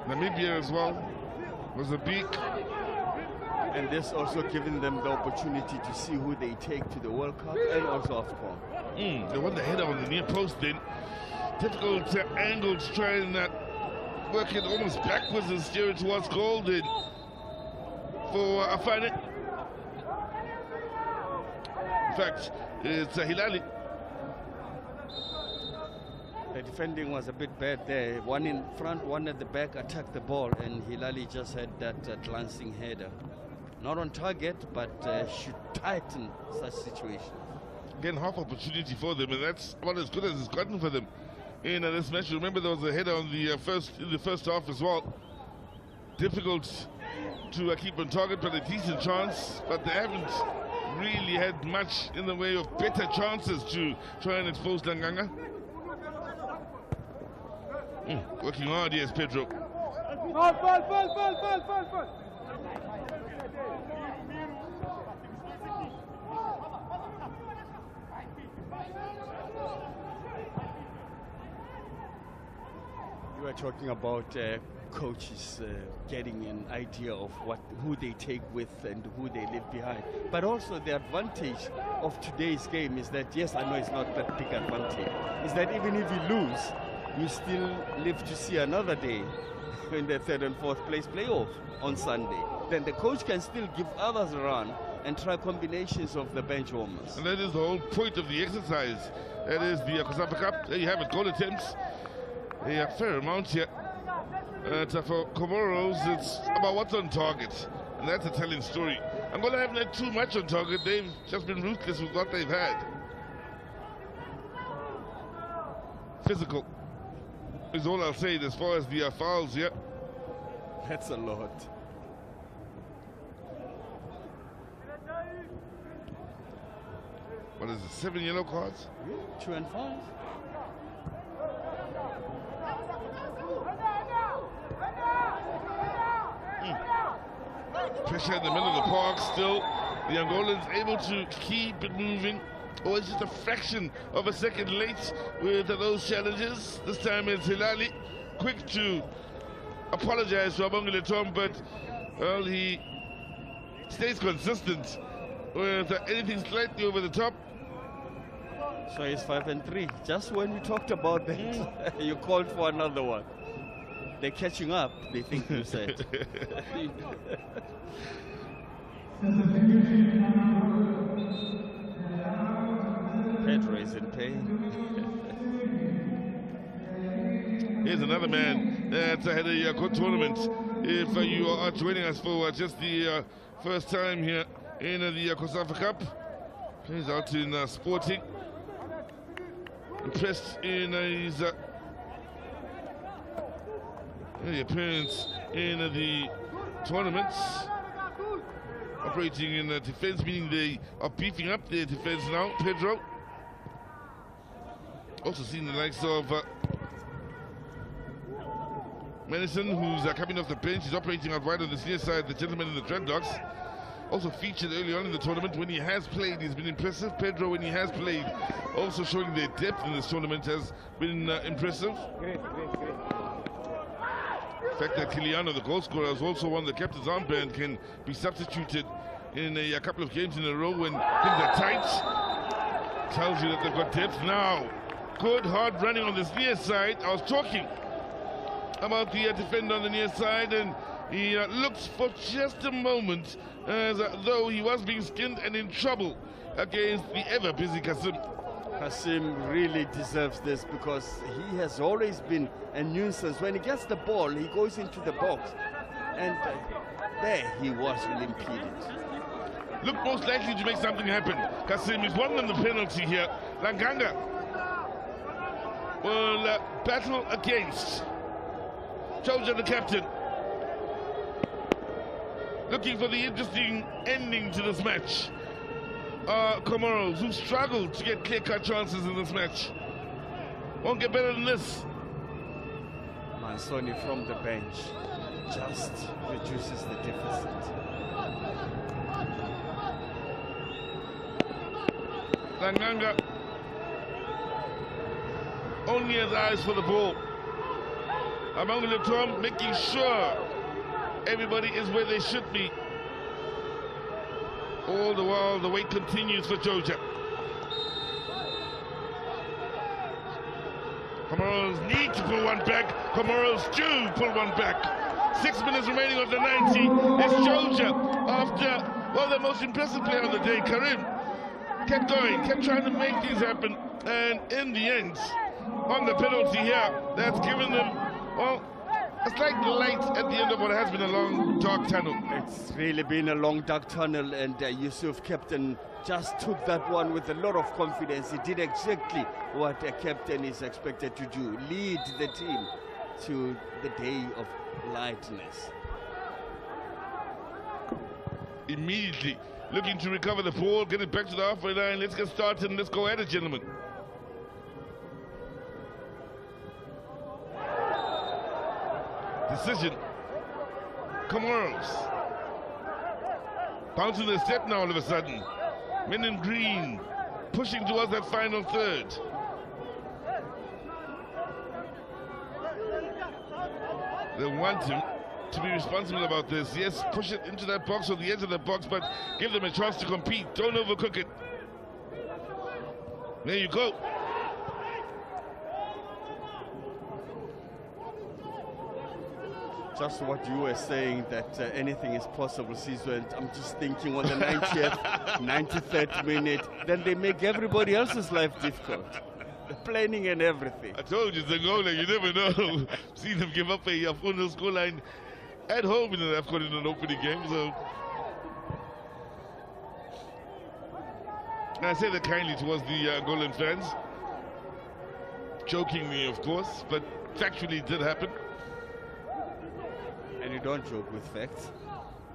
Namibia as well, Mozambique. And this also giving them the opportunity to see who they take to the World Cup and also AFCON. They won the header on the near post then. Difficult angle to try and work it almost backwards and steer it towards goal then for Afane. In fact, it's Hilali. The defending was a bit bad there. One in front, one at the back attacked the ball, and Hilali just had that glancing header. Not on target, but should tighten such situations. Again, half opportunity for them, and that's about as good as it's gotten for them in this match. Remember, there was a header on the in the first half as well. Difficult to keep on target, but a decent chance. But they haven't really had much in the way of better chances to try and expose Langanga. Working hard, yes, Pedro. You are talking about coaches getting an idea of who they take with and who they leave behind. But also the advantage of today's game is that, yes, I know it's not that big advantage, is that even if you lose, you still live to see another day in the 3rd and 4th place playoff on Sunday. Then the coach can still give others a run and try combinations of the bench warmers. And that is the whole point of the exercise. That is the COSAFA Cup. There you have it, goal attempts. A fair amount here. For Comoros, it's about what's on target. And that's a telling story. Angola haven't had too much on target. They've just been ruthless with what they've had. Physical is all I'll say as far as the fouls here. That's a lot. What is it, 7 yellow cards? 2 and 5. Pressure in the middle of the park still. The Angolans able to keep it moving. Or it's just a fraction of a second late with those challenges. This time it's Hilali, quick to apologize to Angola Tom, but well, he stays consistent with anything slightly over the top. So he's 5-3. Just when we talked about that, you called for another one. They're catching up, they think you said. Pedro is in pain. Here's another man that's ahead of the tournament. If you are joining us for just the first time here in the COSAFA Cup, plays out in Sporting. Impressed in his appearance in the tournaments. Operating in defense, meaning they are beefing up their defense now. Pedro. Also seen the likes of Medicine, who's coming off the bench. He's operating out wide on the near side. The gentleman in the dreadlocks. Also featured early on in the tournament. When he has played, he's been impressive. Pedro, when he has played, also showing their depth in this tournament, has been impressive. Great. The fact that Kiliano, the goal scorer, has also won the captain's armband, can be substituted in a couple of games in a row when things are tight, tells you that they've got depth. Now, good hard running on this near side. I was talking about the defender on the near side, and he looked for just a moment as though he was being skinned and in trouble against the ever busy Kasim. Kasim really deserves this because he has always been a nuisance. When he gets the ball, he goes into the box, and there he was impeded. Look most likely to make something happen. Kasim is one on the penalty here. Langanga will battle against Georgia, the captain. Looking for the interesting ending to this match. Comoros, who struggled to get clear-cut chances in this match. Won't get better than this. Mansoni from the bench just reduces the deficit. Langanga only has eyes for the ball. Among the Tom making sure everybody is where they should be. All the while, the wait continues for Georgia. Comoros need to pull one back. Comoros do pull one back. 6 minutes remaining of the 90. It's Georgia after, well, the most impressive player of the day, Karim. Kept going, kept trying to make things happen. And in the end, on the penalty here, that's given them, well, a slight light at the end of what has been a long, dark tunnel. It's really been a long, dark tunnel, and Yusuf, captain, just took that one with a lot of confidence. He did exactly what a captain is expected to do, lead the team to the day of lightness. Immediately looking to recover the ball, get it back to the halfway line. Let's get started and let's go at it, gentlemen. Decision. Comoros. Bouncing the step now all of a sudden. Men in green pushing towards that final third. They want him to be responsible about this. Yes, push it into that box or the edge of the box, but give them a chance to compete. Don't overcook it. There you go. Just what you were saying, that anything is possible, Sizwe, and I'm just thinking on the 90th, 93rd minute, then they make everybody else's life difficult. The planning and everything. I told you, it's Angola, you never know. See them give up a 4-0 scoreline at home in an AFCON in an opening game, so. And I say that kindly towards the Angolan fans. Jokingly, of course, but factually it did happen. And you don't joke with facts.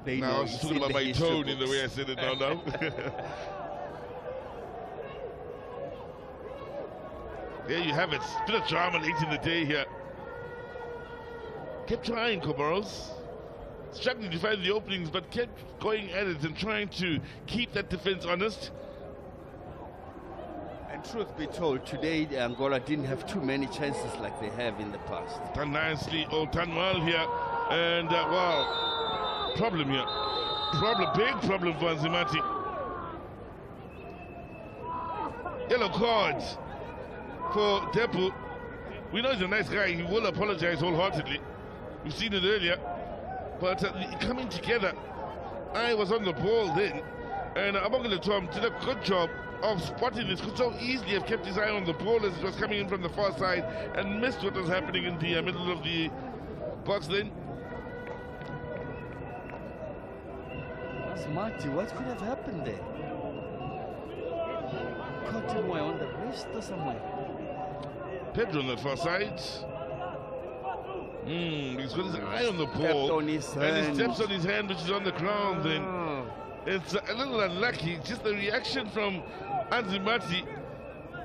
They no, know I was talking about my tone in the way I said it now. There you have it. Bit of drama late in the day here. Kept trying, Comoros. Struggling to find the openings, but kept going at it and trying to keep that defense honest. And truth be told, today Angola didn't have too many chances like they have in the past. Done nicely, all done well here And wow, problem here. Big problem for Anzimati. Yellow card for Depu. We know he's a nice guy. He will apologize wholeheartedly. We've seen it earlier. But coming together, I was on the ball then. And Angola Tom did a good job of spotting this. Could so easily have kept his eye on the ball as it was coming in from the far side and missed what was happening in the middle of the box then. That's Marty. What could have happened there? Caught him on the wrist or somewhere. Pedro on the far side. He's got his eye on the ball. On his and hand. he steps on his hand, which is on the ground then. It's a little unlucky. Just the reaction from Anzimati.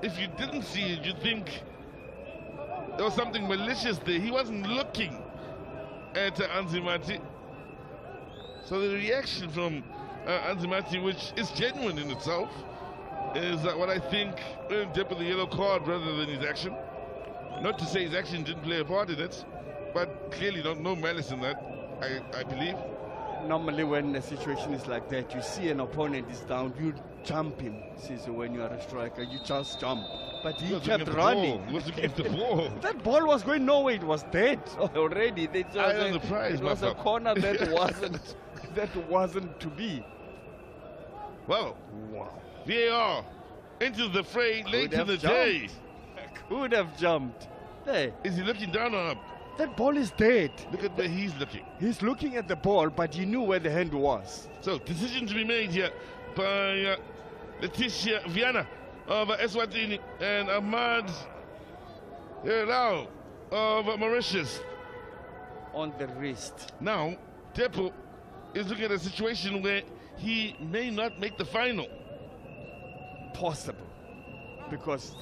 If you didn't see it, you'd think there was something malicious there. He wasn't looking at Anzimati. So the reaction from Anzimati, which is genuine in itself, is what I think ended up with the yellow card rather than his action. Not to say his action didn't play a part in it, but clearly no malice in that, I believe. Normally when a situation is like that, you see an opponent is down, you jump him. See, so when you are a striker, you just jump. But he kept running. He was looking at the ball. That ball was going nowhere. It was dead already. It Eye on the prize, it was a corner that wasn't to be. Well, Wow. VAR enters the fray late in the day. Could have jumped. Hey, Is he looking down or up? that ball is dead. Look at where he's looking. He's looking at the ball, but he knew where the hand was. So, decision to be made here by Leticia Viana of Eswatini and Ahmad Rao of Mauritius. On the wrist. Now, Depo is looking at a situation where he may not make the final. Possible. Because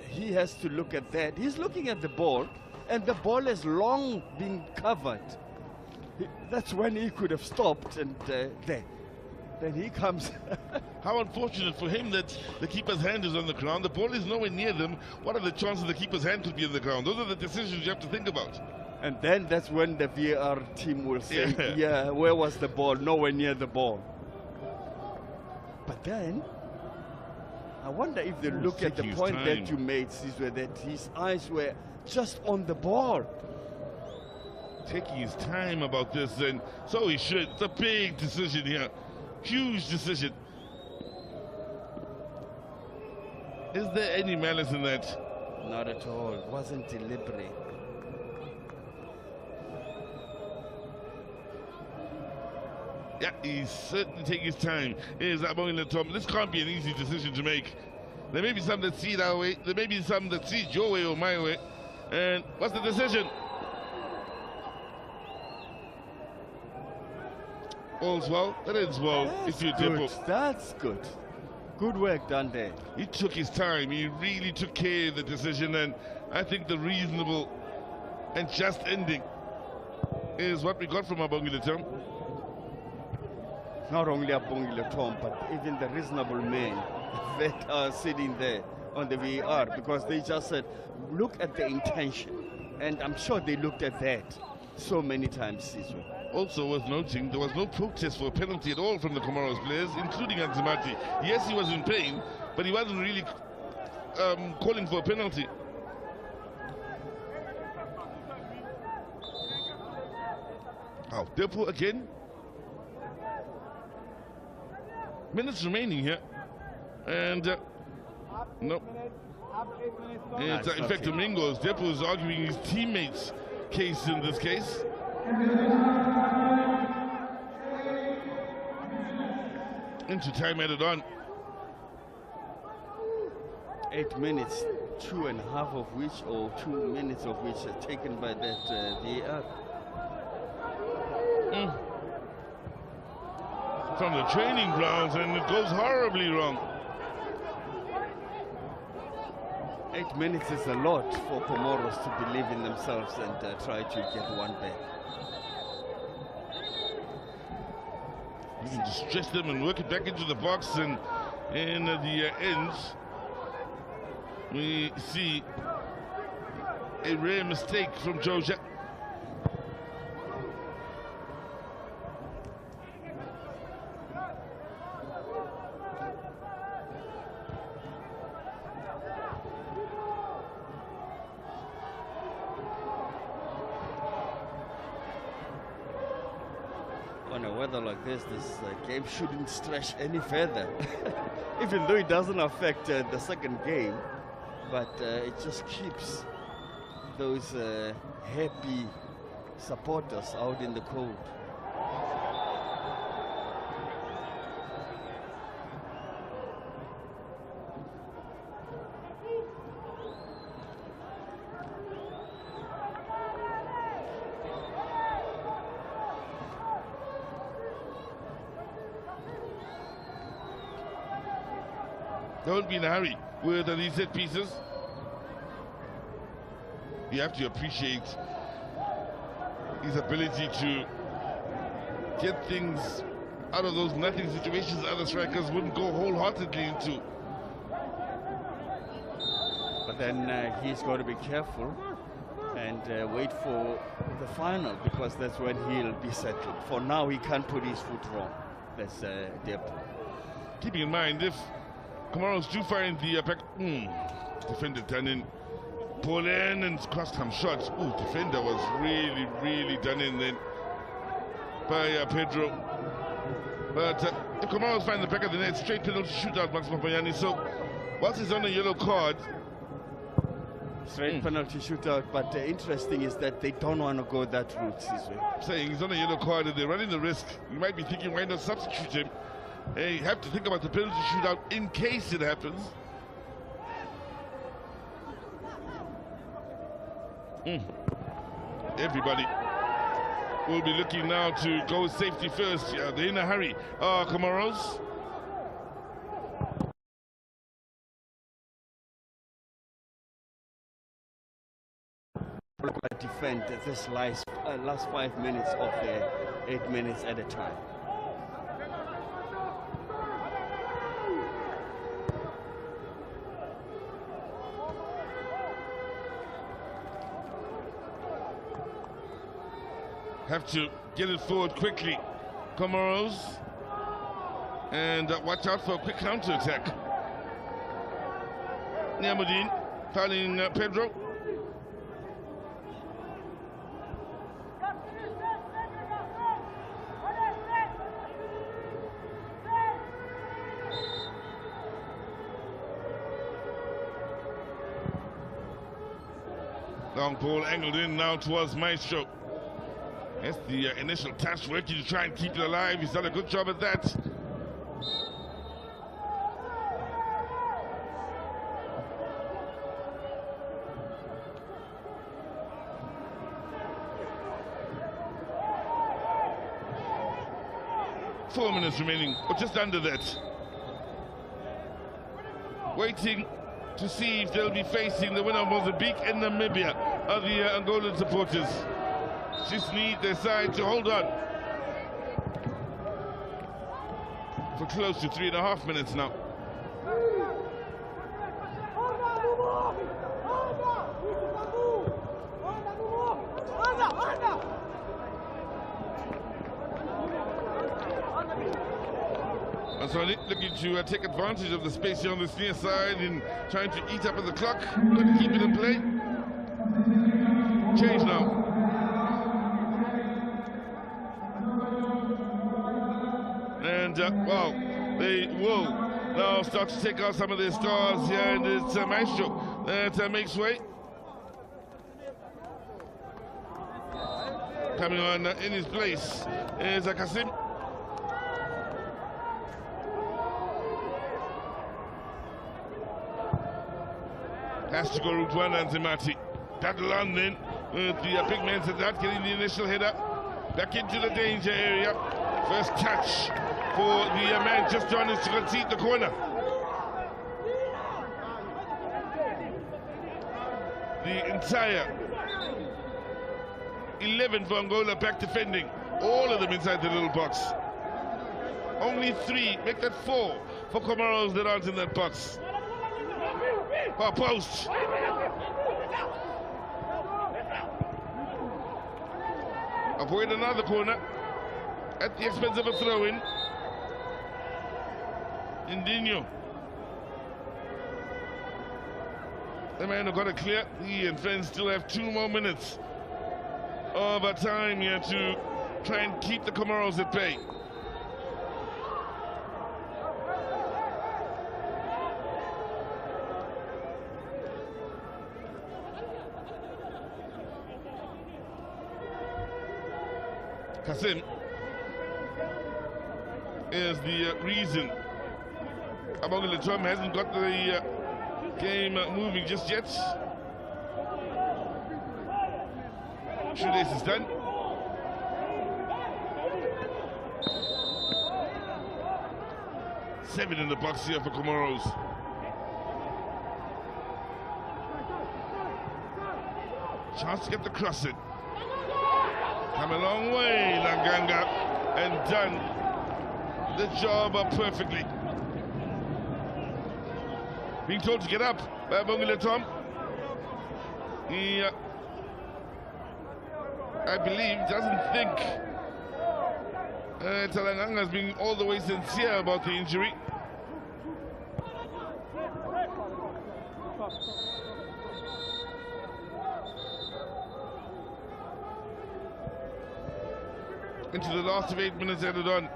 he has to look at that. He's looking at the ball, and the ball has long been covered. That's when he could have stopped, and then he comes. How unfortunate for him that the keeper's hand is on the ground. The ball is nowhere near them. What are the chances the keeper's hand could be on the ground? Those are the decisions you have to think about. And then that's when the VAR team will say, yeah, where was the ball? Nowhere near the ball. But then, I wonder if they look at the taking his point time. that you made, Sizwe, that his eyes were just on the ball. Taking his time about this, and so he should. It's a big decision here. Huge decision. Is there any malice in that? Not at all. It wasn't deliberate. Yeah, he's certainly taking his time. Is that in the top? This can't be an easy decision to make. There may be some that see it our way. There may be some that see it your way or my way. And what's the decision? All's well. That ends well. If you dip up. That's good. Good work done there. He took his time. He really took care of the decision, and I think the reasonable and just ending is what we got from Abongile Tom. Not only Abongile Tom, but even the reasonable men that are sitting there on the VAR, because they just said, look at the intention. And I'm sure they looked at that so many times, Sizwe. Also worth noting, there was no protest for a penalty at all from the Comoros players, including Anzimati. Yes, he was in pain, but he wasn't really calling for a penalty. Oh, Depo again. Minutes remaining here. And no. It's, in fact, Domingos. Depo is arguing his teammates' case in this case. Into time added on. 8 minutes, 2.5 of which, or 2 minutes of which are taken by that VAR. From the training grounds, and it goes horribly wrong. 8 minutes is a lot for Comoros to believe in themselves and try to get one back. You can just stretch them and work it back into the box, and in the end, we see a rare mistake from Joja. On a weather like this game shouldn't stretch any further. Even though it doesn't affect the second game, but it just keeps those happy supporters out in the cold. Don't be in a hurry with these set pieces. You have to appreciate his ability to get things out of those nothing situations other strikers wouldn't go wholeheartedly into. But then he's got to be careful and wait for the final, because that's when he'll be settled. For now, he can't put his foot wrong. That's depth. Keeping in mind, if Comoros do find the defender turning, pull in and cross some shots. Ooh, defender was really done in then by Pedro. But if Comoros find the back of the net, straight penalty shootout, Max Mapayani. So whilst he's on a yellow card, straight penalty shootout. But interesting is that they don't want to go that route. Saying he's on a yellow card and they're running the risk. You might be thinking, why not substitute him? You have to think about the penalty shootout in case it happens. Everybody will be looking now to go safety first. Yeah, they're in a hurry. Comoros. Defend this last 5 minutes of the 8 minutes at a time. Have to get it forward quickly, Comoros, and watch out for a quick counter attack. Niamudin fouling Pedro. Long ball angled in now towards Maestro. That's the initial task working to try and keep it alive. He's done a good job at that. Four minutes remaining, but just under that. Waiting to see if they'll be facing the winner of Mozambique and Namibia are the Angolan supporters. Just need their side to hold on for close to 3.5 minutes now. And so looking to take advantage of the space here on this near side and trying to eat up at the clock, couldn't keep it in play. Change now. And wow, they will now start to take out some of their stars here, and it's Maestro that makes way. Coming on in his place is Kasim. Has to go route one, and Zimati. Battle on then with the big man Sadat getting the initial header. Back into the danger area. First touch for the man just on his to concede the corner. The entire 11 for Angola back defending. All of them inside the little box. Only 3, make that 4 for Comoros that aren't in that box. Oh, post. Avoid another corner at the expense of a throw-in. Indinho. The man who got it clear. He and friends still have 2 more minutes of time here to try and keep the Comoros at bay. Kasim is the reason Angola hasn't got the game moving just yet. Shoelace is done. Seven in the box here for Comoros. Chance to get the cross in. Come a long way, Langanga, and done the job perfectly. Being told to get up by Bongile Tom. He, I believe, doesn't think Talanganga's being all the way sincere about the injury. Into the last of 8 minutes added on.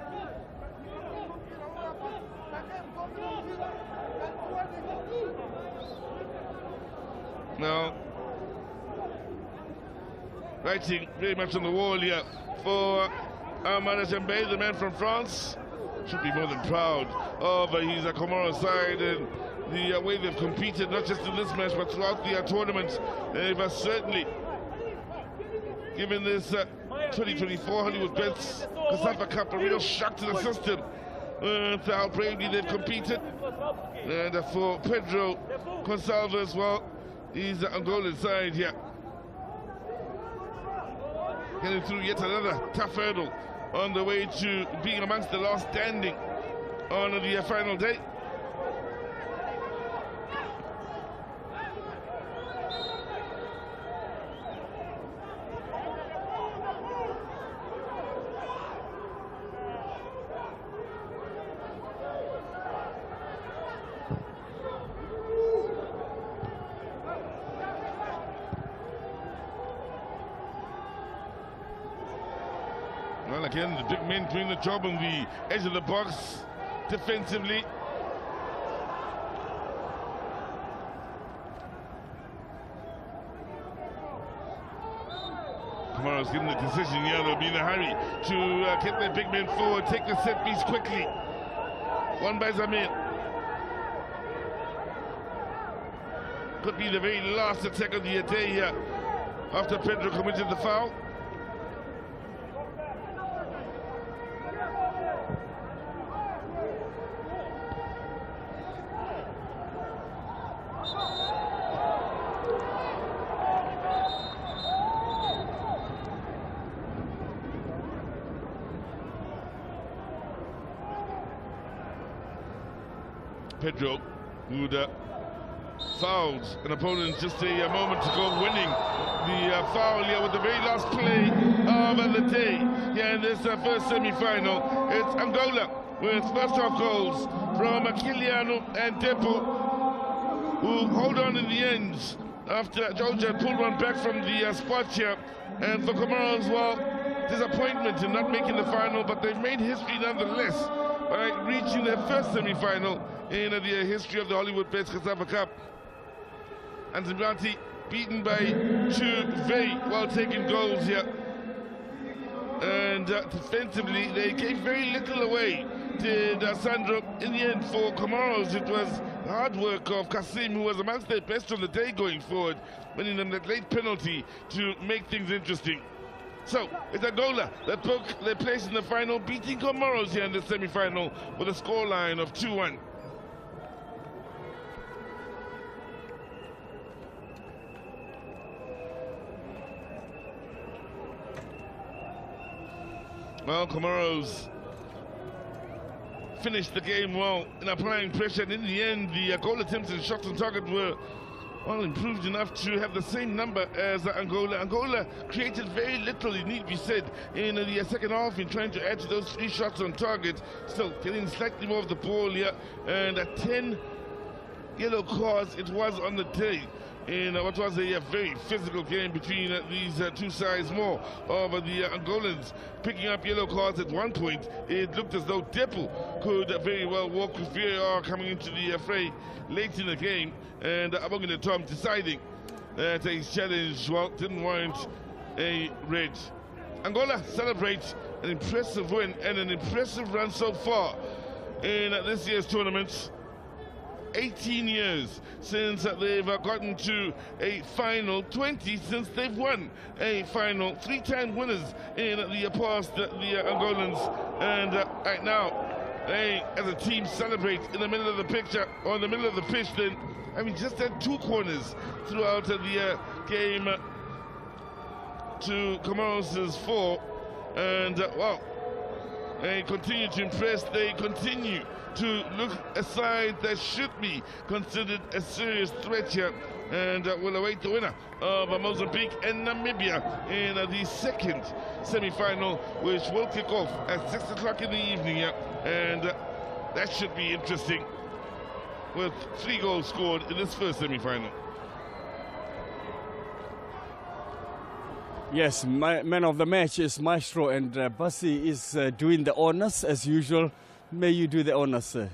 Now, writing very much on the wall here for Amara Jambe, the man from France. Should be more than proud of his Comoros side and the way they've competed, not just in this match but throughout the tournament. They've certainly given this 2024 Hollywood Bets COSAFA Cup a real shock to the system. For how bravely they've competed. And for Pedro Gonçalves as well, he's Angola's side here. Getting through yet another tough hurdle on the way to being amongst the last standing on the final day. Well, again, the big men doing the job on the edge of the box defensively. Comoros given the decision here, they'll be in a hurry to get their big men forward, take the set piece quickly. One by Zamir. Could be the very last attack of the day here after Pedro committed the foul. Pedro, who fouled an opponent just a moment ago, winning the foul here with the very last play of the day here in this first semi-final. It's Angola with first half goals from Kiliano and Depo, who hold on in the end after Georgia pulled one back from the spot here. And for Comoros, well, disappointment in not making the final, but they've made history nonetheless by reaching their first semi-final in the history of the Hollywood Bets COSAFA Cup. And Zimbabwe beaten by 2 very well-taken goals here. And defensively, they gave very little away, did Sandro. In the end, for Comoros, it was the hard work of Kasim, who was amongst their best on the day going forward, winning them that late penalty to make things interesting. So, it's Angola that took their place in the final, beating Comoros here in the semi-final with a scoreline of 2-1. Well, Comoros finished the game well in applying pressure, and in the end, the goal attempts and shots on target were improved enough to have the same number as Angola. Angola created very little, it need be said, in the second half in trying to add to those 3 shots on target. Still getting slightly more of the ball here, and at 10 yellow cards it was on the day in what was a very physical game between these two sides. More of the Angolans picking up yellow cards at one point. It looked as though Depu could very well walk with VAR coming into the fray late in the game, and Abongile Tom deciding that his challenge, well, didn't warrant a red. Angola celebrates an impressive win and an impressive run so far in this year's tournament. 18 years since they've gotten to a final, 20 since they've won a final, 3-time winners in the past, the Angolans, and right now they as a team celebrate in the middle of the picture, or in the middle of the pitch. Then I mean, just had 2 corners throughout the game to Comoros' 4, and well, they continue to impress. They continue to look a side that should be considered a serious threat here, and will await the winner of Mozambique and Namibia in the second semi-final, which will kick off at 6 o'clock in the evening here, and that should be interesting, with 3 goals scored in this first semi-final. Yes, man of the match is Maestro, and Basi is doing the honors as usual. May you do the honors, sir.